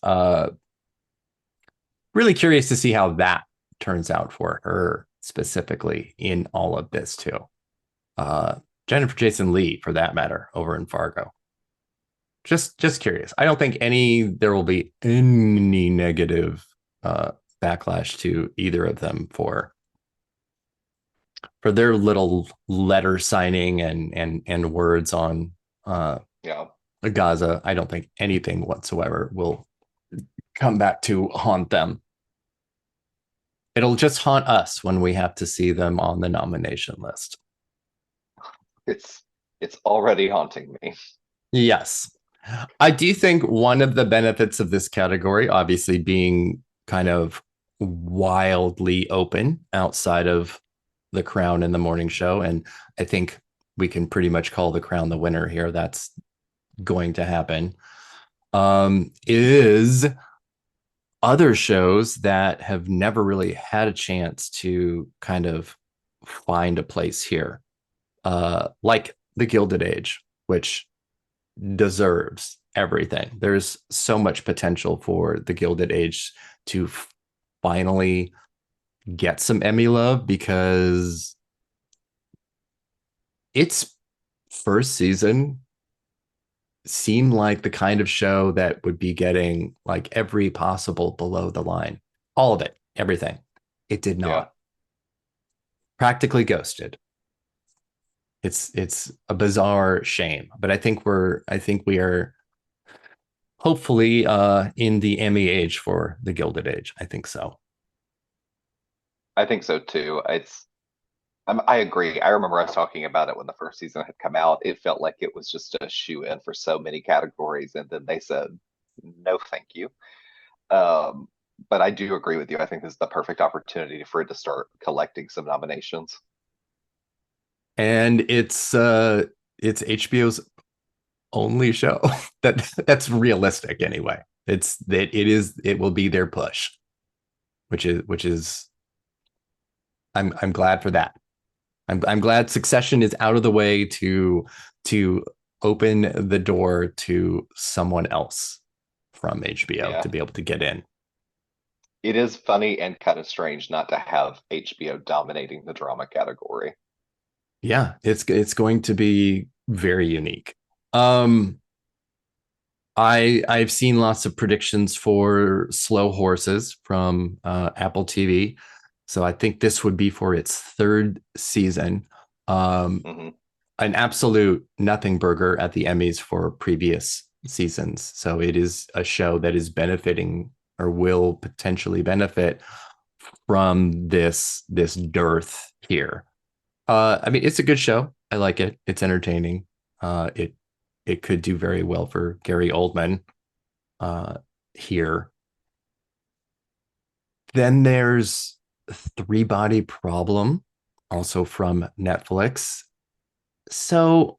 Really curious to see how that turns out for her specifically in all of this too. Uh, Jennifer Jason Leigh, for that matter, over in Fargo. Just curious. I don't think there will be any negative uh, backlash to either of them for their little letter signing and words on uh, Yeah. Gaza. I don't think anything whatsoever will come back to haunt them. It'll just haunt us when we have to see them on the nomination list. It's it's already haunting me. Yes. I do think one of the benefits of this category, obviously being kind of wildly open outside of the Crown and the morning show, and I think we can pretty much call the Crown the winner here. That's going to happen. Is other shows that have never really had a chance to kind of find a place here, like the Gilded Age, which deserves everything. There's so much potential for the Gilded Age to finally get some Emmy love because its first season seemed like the kind of show that would be getting like every possible below the line, all of it, everything. It did Yeah. not. Practically ghosted. It's a bizarre shame, but I think we are hopefully in the Emmy age for the Gilded Age. I think so. I think so too. I agree. I remember us talking about it when the first season had come out. It felt like it was just a shoe in for so many categories, and then they said, no, thank you. Um, but I do agree with you. I think this is the perfect opportunity for it to start collecting some nominations. And it's HBO's only show that's realistic anyway. It will be their push, which is I'm glad for that. I'm glad Succession is out of the way to open the door to someone else from HBO Yeah. to be able to get in. It is funny and kind of strange not to have HBO dominating the drama category. Yeah, it's going to be very unique. Um, I've seen lots of predictions for Slow Horses from Apple TV, so I think this would be for its third season. Um, Hmm. an absolute nothing burger at the Emmys for previous seasons. So it is a show that is benefiting or will potentially benefit from this dearth here. I mean, it's a good show. I like it. It's entertaining. It could do very well for Gary Oldman uh, here. Then there's Three Body Problem, also from Netflix. So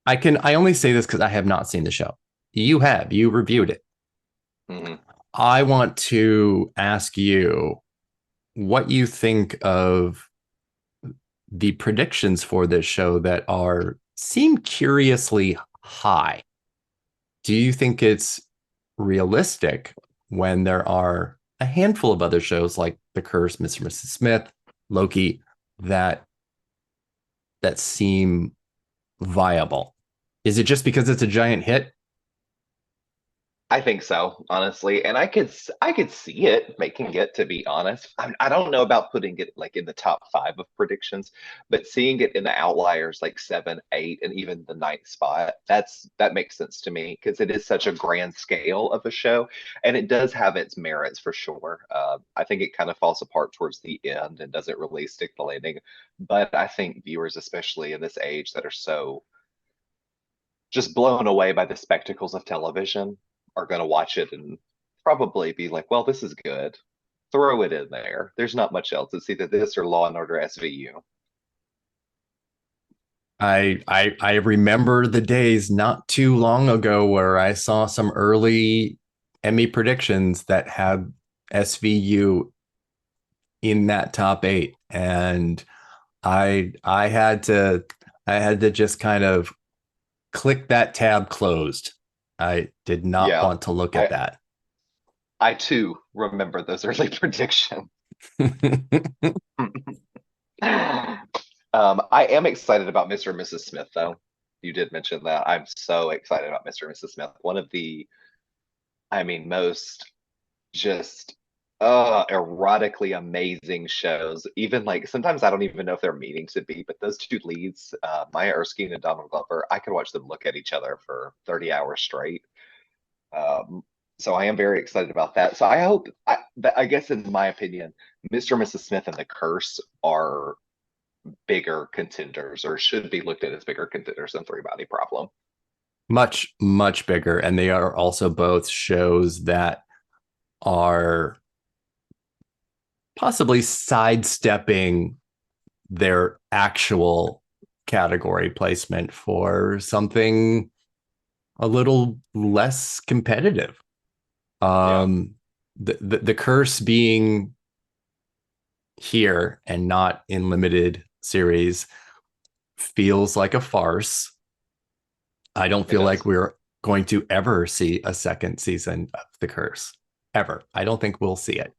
I only say this because I have not seen the show. You reviewed it. Hmm. I want to ask you what you think of the predictions for this show that are seem curiously high. Do you think it's realistic when there are a handful of other shows like The Curse, Mr. and Mrs. Smith, Loki that seem viable? Is it just because it's a giant hit? I think so, honestly, and I could see it making it. To be honest, I don't know about putting it like in the top five of predictions, but seeing it in the outliers like seven, eight, and even the ninth spot, that makes sense to me because it is such a grand scale of a show, and it does have its merits for sure. I think it kind of falls apart towards the end and doesn't really stick the landing, but I think viewers, especially in this age that are so just blown away by the spectacles of television. are going to watch it and probably be like, well, this is good. Throw it in there. There's not much else. It's either this or Law and Order SVU. I remember the days not too long ago where I saw some early Emmy predictions that had SVU in that top 8, and I had to just kind of click that tab closed. I did not Yeah, want to look at I that. I too remember those early predictions. I am excited about Mr. and Mrs. Smith, though. You did mention that. I'm so excited about Mr. and Mrs. Smith. One of the, I mean, most just erotically amazing shows. Even like sometimes I don't even know if they're meaning to be, but those two leads, Maya Erskine and Donald Glover, I could watch them look at each other for 30 hours straight. Um, so I am very excited about that. So I hope, I guess in my opinion, Mr. and Mrs. Smith and The Curse are bigger contenders or should be looked at as bigger contenders than Three Body Problem. Much bigger, and they are also both shows that are possibly sidestepping their actual category placement for something a little less competitive. Yeah. The curse being here and not in limited series feels like a farce. I don't It feel does. like we're going to ever see a second season of The Curse. Ever. I don't think we'll see it.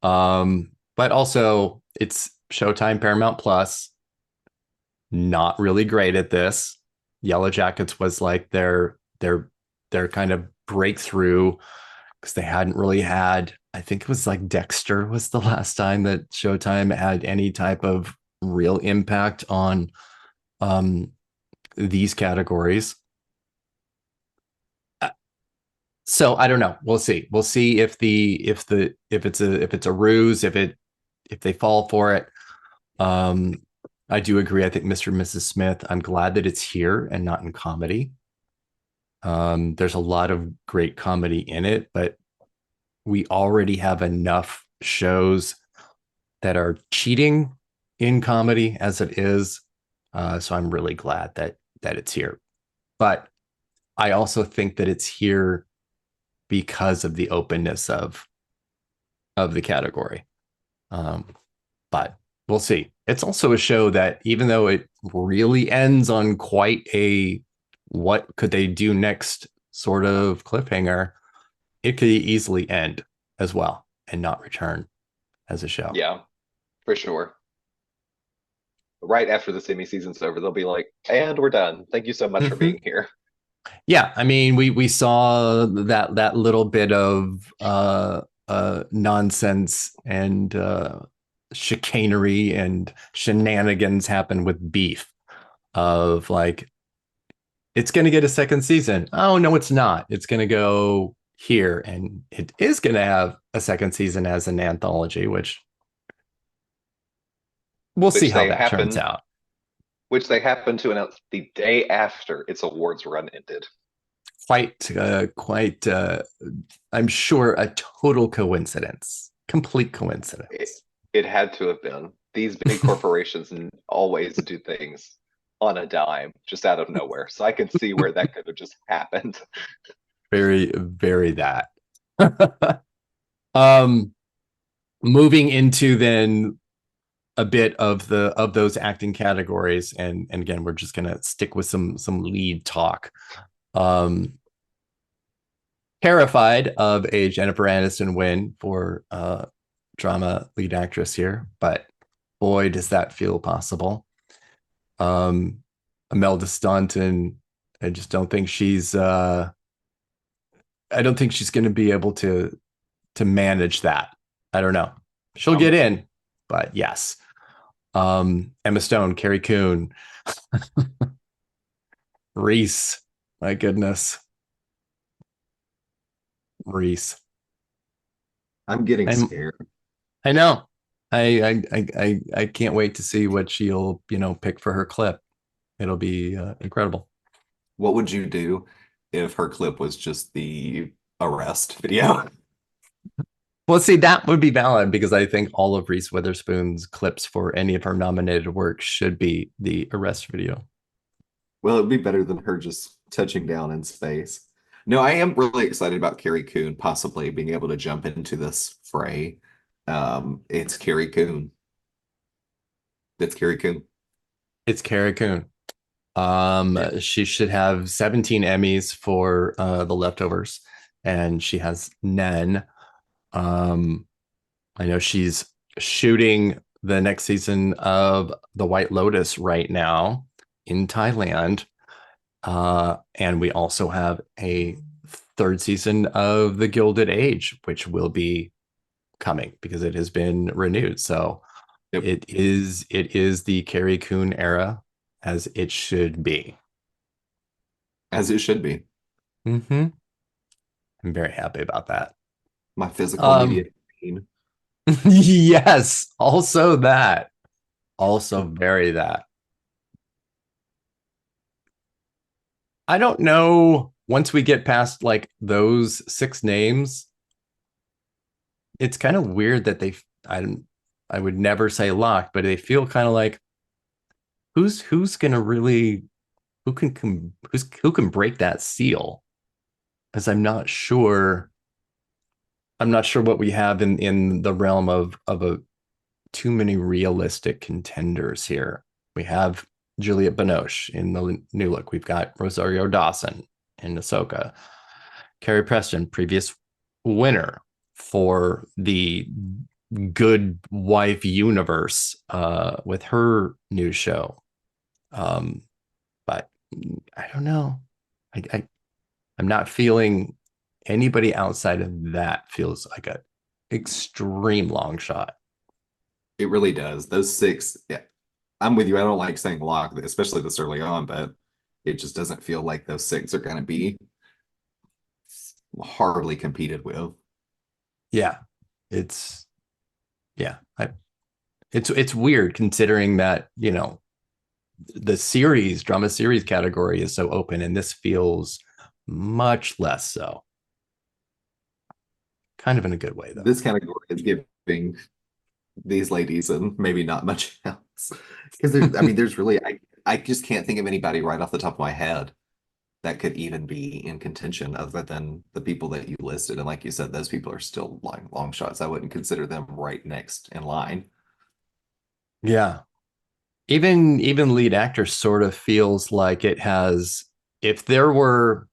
But also it's Showtime Paramount Plus. Not really great at this. Yellow Jackets was like their kind of breakthrough because they hadn't really had, I think it was like Dexter was the last time that Showtime had any type of real impact on these categories. So I don't know. We'll see. We'll see if it's a ruse, if they fall for it. I do agree. I think Mr. and Mrs. Smith, I'm glad that it's here and not in comedy. There's a lot of great comedy in it, but we already have enough shows that are cheating in comedy as it is. So I'm really glad that it's here. But I also think that it's here because of the openness of the category. But we'll see. It's also a show that, even though it really ends on quite a what could they do next sort of cliffhanger, it could easily end as well and not return as a show. Yeah, for sure. Right after the semi season's over, they'll be like, and we're done. Thank you so much for being here. Yeah, I mean, we saw that little bit of nonsense and chicanery and shenanigans happen with Beef, of like, it's going to get a second season. Oh no, it's not. It's going to go here, and it is going to have a second season as an anthology, which we'll see Which how they that turns happen, out. which they happen to announce the day after its awards run ended. Quite, I'm sure a total coincidence, complete It, coincidence. it had to have been. These big corporations always do things on a dime, just out of nowhere. So I can see where that could have just happened. Very that. um, moving into then a bit of those acting categories, and again, we're just gonna stick with some lead talk. Um, Terrified of a Jennifer Aniston win for drama lead actress here, but boy, does that feel possible. Imelda Staunton, I just don't think I don't think she's going to be able to manage that. I don't know. She'll get in, but yes. Emma Stone, Carrie Coon, Reese. My goodness, Reese. I'm getting I'm. scared. I know. I can't wait to see what she'll pick for her clip. It'll be incredible. What would you do if her clip was just the arrest video. Well, see, that would be valid because I think all of Reese Witherspoon's clips for any of her nominated work should be the arrest video. Well, it'd be better than her just touching down in space. No, I am really excited about Carrie Coon possibly being able to jump into this fray. It's Carrie Coon. It's Carrie Coon. It's Carrie Coon. Yeah. She should have 17 Emmys for The Leftovers, and she has none. I know she's shooting the next season of The White Lotus right now in Thailand. And we also have a third season of The Gilded Age, which will be coming because it has been renewed. So Yep. it is the Carrie Coon era as it should be. As it should be. Mm-hmm. I'm very happy about that. My physical media pain. Yes, also that. Also very that. I don't know once we get past like those six names, it's kind of weird that I would never say locked, but they feel kind of like who's gonna really who can break that seal? Because I'm not sure what we have in the realm of a too many realistic contenders here. We have Juliette Binoche in the new look. We've got Rosario Dawson in Ahsoka. Carrie Preston, previous winner for the Good Wife universe with her new show. But I don't know. I'm not feeling anybody outside of that feels like a extreme long shot. It really does. Those six, yeah, I'm with you. I don't like saying lock, especially this early on, but it just doesn't feel like those six are going to be hardly competed with. Yeah, it's yeah. It's weird considering that the drama series category is so open, and this feels much less so. Kind of in a good way, though. This category is giving these ladies and maybe not much else. Because there's really, I just can't think of anybody right off the top of my head that could even be in contention other than the people that you listed. And like you said, those people are still long shots. I wouldn't consider them right next in line. Yeah. Even lead actor sort of feels like it has if there were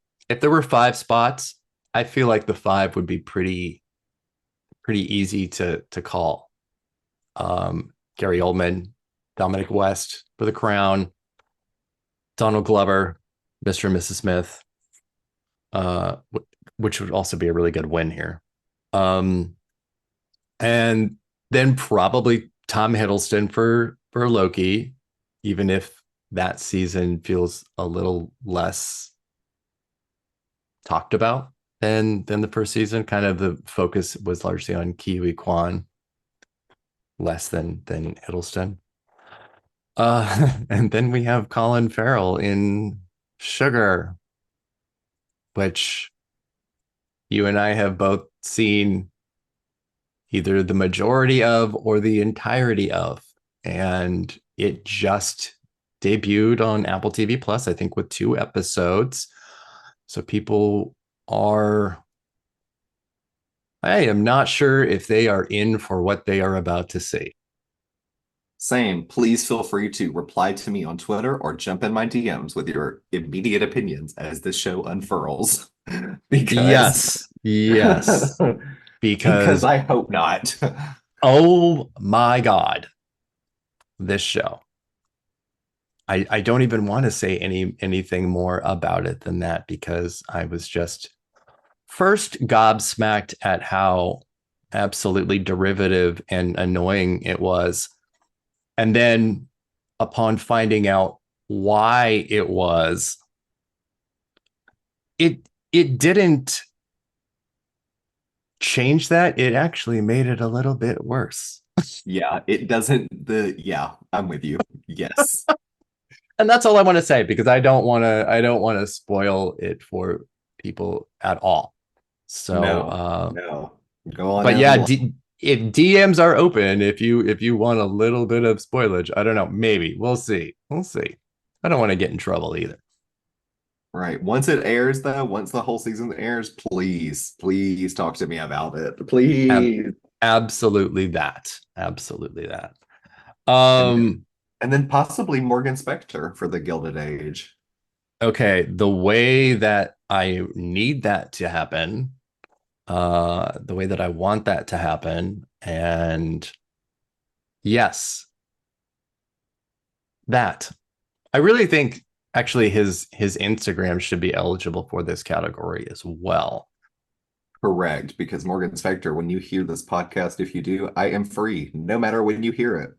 five spots, I feel like the five would be pretty easy to call. Gary Oldman, Dominic West for The Crown, Donald Glover, Mr. and Mrs. Smith, which would also be a really good win here. And then probably Tom Hiddleston for Loki, even if that season feels a little less talked about than the first season. Kind of the focus was largely on Kiwi Kwan, less than Hiddleston. And then we have Colin Farrell in Sugar, which you and I have both seen either the majority of or the entirety of. And it just debuted on Apple TV Plus, I think, with 2 episodes. So people are, I am not sure if they are in for what they are about to see. Same. Please feel free to reply to me on Twitter or jump in my DMs with your immediate opinions as this show unfurls. Because Yes. because Because, I hope not. oh my God, this show. I don't even want to say anything more about it than that because I was just first gobsmacked at how absolutely derivative and annoying it was. And then upon finding out why it was, it didn't change that. It actually made it a little bit worse. Yeah, it doesn't yeah, I'm with you. Yes. And that's all I want to say, because I don't want to spoil it for people at all. So No. Go on but down yeah, the line. if DMs are open, if you want a little bit of spoilage, I don't know, maybe we'll see. I don't want to get in trouble either. Right. Once it airs, though, once the whole season airs, please talk to me about it. Please. Absolutely that. Absolutely that. And then possibly Morgan Spector for the Gilded Age. Okay, the way that I need that to happen, the way that I want that to happen, and yes, that. I really think actually his Instagram should be eligible for this category as well. Correct, because Morgan Spector, when you hear this podcast, if you do, I am free, no matter when you hear it.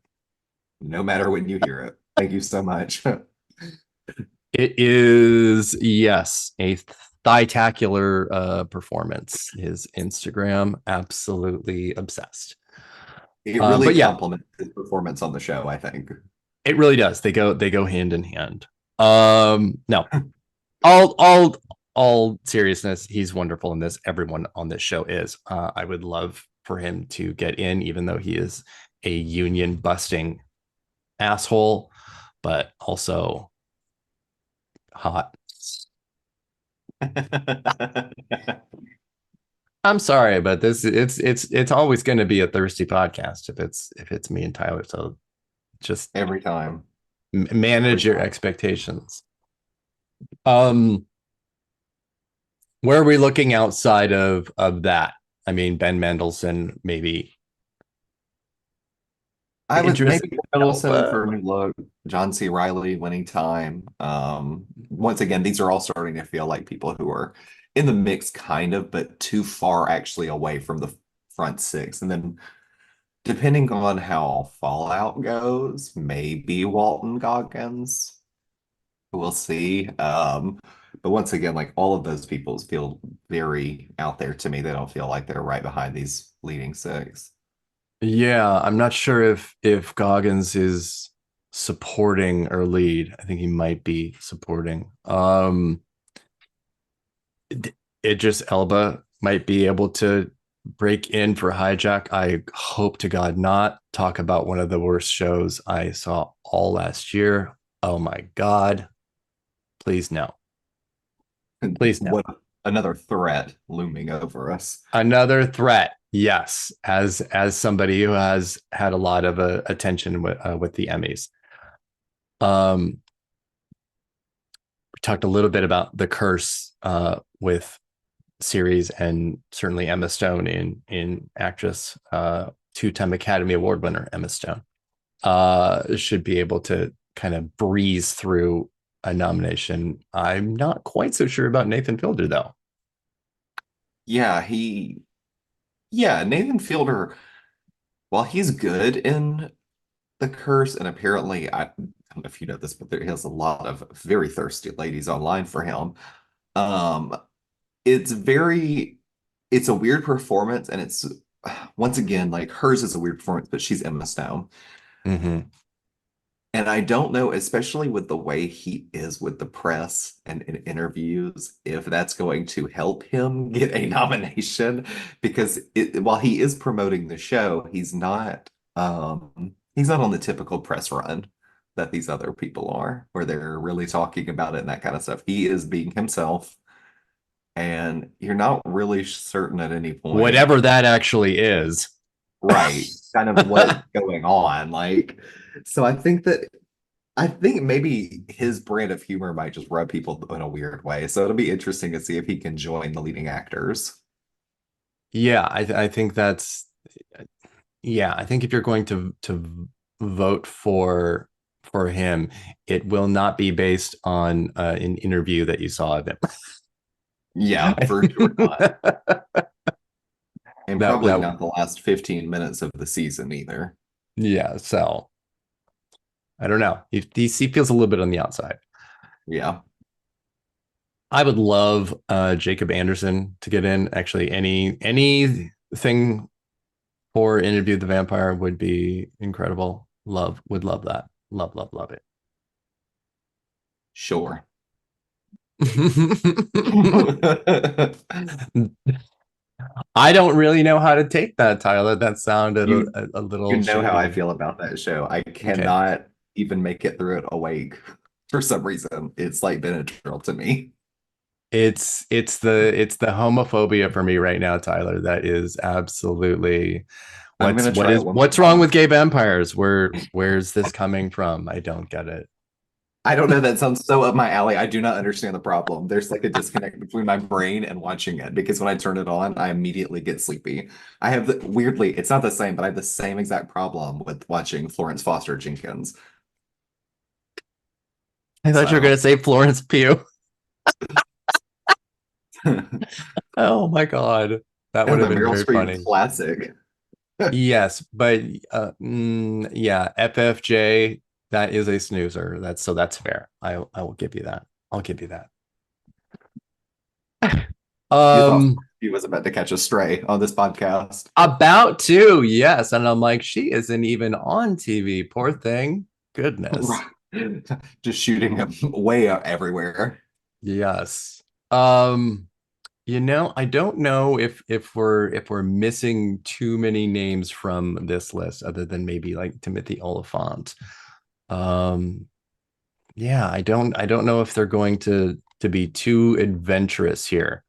No matter when you hear it. Thank you so much. It is, yes, a thigh-tacular performance. His Instagram, absolutely obsessed. It really But yeah, complements his performance on the show, I think. it really does. They go hand in hand. No, all seriousness, he's wonderful in this. Everyone on this show is. I would love for him to get in, even though he is a union busting asshole, but also hot. I'm sorry, but this it's always going to be a thirsty podcast if it's me and Tyler. So just Every time. manage your expectations. Where are we looking outside of that? I mean, Ben Mendelsohn, maybe. I would Idris maybe Middleton Elba. for a new look. John C. Riley winning time. Once again, these are all starting to feel like people who are in the mix, kind of, but too far actually away from the front six. And then, depending on how Fallout goes, maybe Walton Goggins. We'll see. But once again, like all of those people feel very out there to me. They don't feel like they're right behind these leading six. Yeah, I'm not sure if Goggins is supporting or lead. I think he might be supporting. Idris Elba might be able to break in for Hijack. I hope to God not. Talk about one of the worst shows I saw all last year. Oh my God. Please no. Please no. What another threat looming over us. Another threat. Yes, as somebody who has had a lot of attention with the Emmys. We talked a little bit about the curse with series, and certainly Emma Stone in actress, two-time Academy Award winner Emma Stone should be able to kind of breeze through a nomination. I'm not quite so sure about Nathan Fielder though. Yeah, Nathan Fielder, while he's good in The Curse, and apparently, I don't know if you know this, but he has a lot of very thirsty ladies online for him. Um, it's it's a weird performance, and it's once again like hers is a weird performance, but she's Emma Stone. Mm-hmm. And I don't know, especially with the way he is with the press and in interviews, if that's going to help him get a nomination. Because while he is promoting the show, he's not on the typical press run that these other people are, where they're really talking about it and that kind of stuff. He is being himself, and you're not really certain at any point, Whatever that actually is. right, kind of what's going on. Like, so I think maybe his brand of humor might just rub people in a weird way. So it'll be interesting to see if he can join the leading actors. Yeah, I think that's, yeah, I think if you're going to vote for him, it will not be based on an interview that you saw of him. Yeah, for sure not. And probably That not the last 15 minutes of the season either. yeah, so I don't know. DC feels a little bit on the outside. Yeah. I would love Jacob Anderson to get in. Actually, anything for Interview with the Vampire would be incredible. Would love that. Love it. Sure. I don't really know how to take that, Tyler. That sounded You a you little know how I shady. feel about that show. I Okay. cannot even make it through it awake for some reason. It's like Benadryl to me. It's the homophobia for me right now, Tyler. That is absolutely I'm what's gonna what try is it one more what's wrong time. with gay vampires? Where's this coming from? I don't get it. I don't know. That sounds so up my alley. I do not understand the problem. There's like a disconnect between my brain and watching it because when I turn it on, I immediately get sleepy. I have weirdly, it's not the same, but I have the same exact problem with watching Florence Foster Jenkins. I thought you were So, gonna say Florence Pugh. and Oh my God. That would the have been Meryl very Streep funny. classic. Yes, but yeah, FFJ, that is a snoozer. That's fair. I will give you that. I'll give you that. You thought Um, he was about to catch a stray on this podcast. about to, yes. And I'm like, she isn't even on TV. Poor thing. Goodness. Just shooting him way out everywhere. Yes. I don't know if we're missing too many names from this list other than maybe like Timothy Oliphant. Um, yeah, I don't know if they're going to be too adventurous here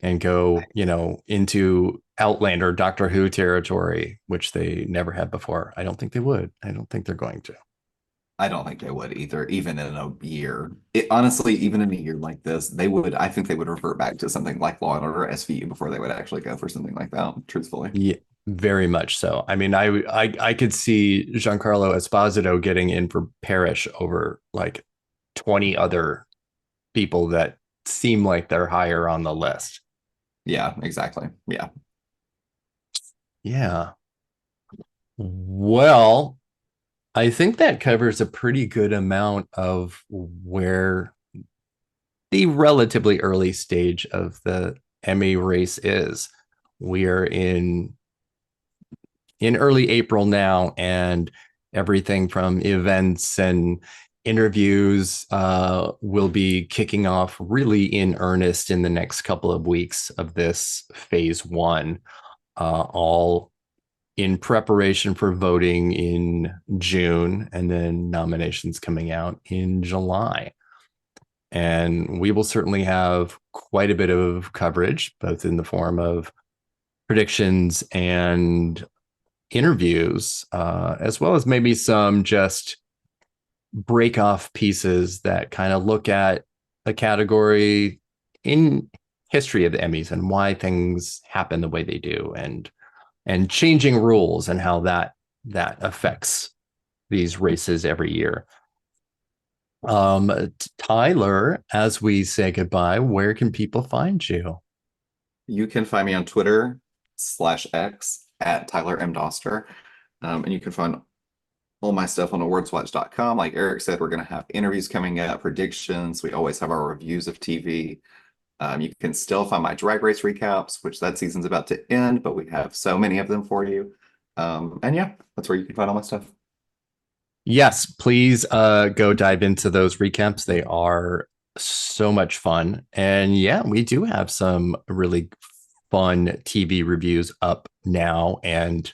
and go, into Outlander, Doctor Who territory, which they never had before. I don't think they would. I don't think they're going to. I don't think they would either, even in a year. Honestly, even in a year like this, I think they would revert back to something like Law and Order SVU before they would actually go for something like that, truthfully. Yeah, very much so. I mean, I could see Giancarlo Esposito getting in for Parrish over like 20 other people that seem like they're higher on the list. Yeah, exactly. Yeah. Yeah. Well, I think that covers a pretty good amount of where the relatively early stage of the Emmy race is. We are in early April now, and everything from events and interviews will be kicking off really in earnest in the next couple of weeks of this phase one, all in preparation for voting in June and then nominations coming out in July. And we will certainly have quite a bit of coverage, both in the form of predictions and interviews, as well as maybe some just break off pieces that kind of look at a category in history of the Emmys and why things happen the way they do, and changing rules and how that affects these races every year. Tyler, as we say goodbye, where can people find you? You can find me on Twitter/X at Tyler M. Doster. And you can find all my stuff on awardswatch.com. Like Erik said, we're going to have interviews coming up, predictions. We always have our reviews of TV. You can still find my Drag Race recaps, which that season's about to end, but we have so many of them for you. And yeah, that's where you can find all my stuff. Yes, please go dive into those recaps. They are so much fun. And yeah, we do have some really fun TV reviews up now and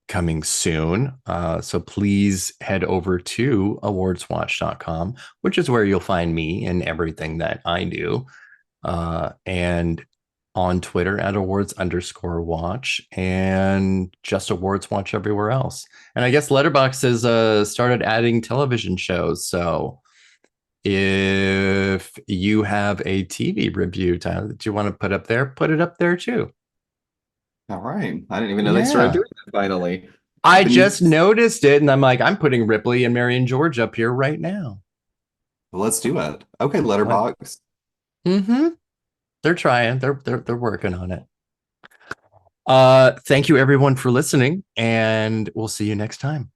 coming soon. So please head over to awardswatch.com, which is where you'll find me and everything that I do. And on Twitter at awards_watch, and just awards watch everywhere else. And I guess Letterboxd has started adding television shows. So if you have a TV review, Tyler, that you want to put up there, put it up there too. All right. I didn't even know they started Yeah. doing that finally. I The new just noticed it, and I'm like, I'm putting Ripley and Marion George up here right now. Let's do it. Okay, What? Letterboxd. Mm-hmm. They're trying. They're working on it. Thank you everyone for listening, and we'll see you next time.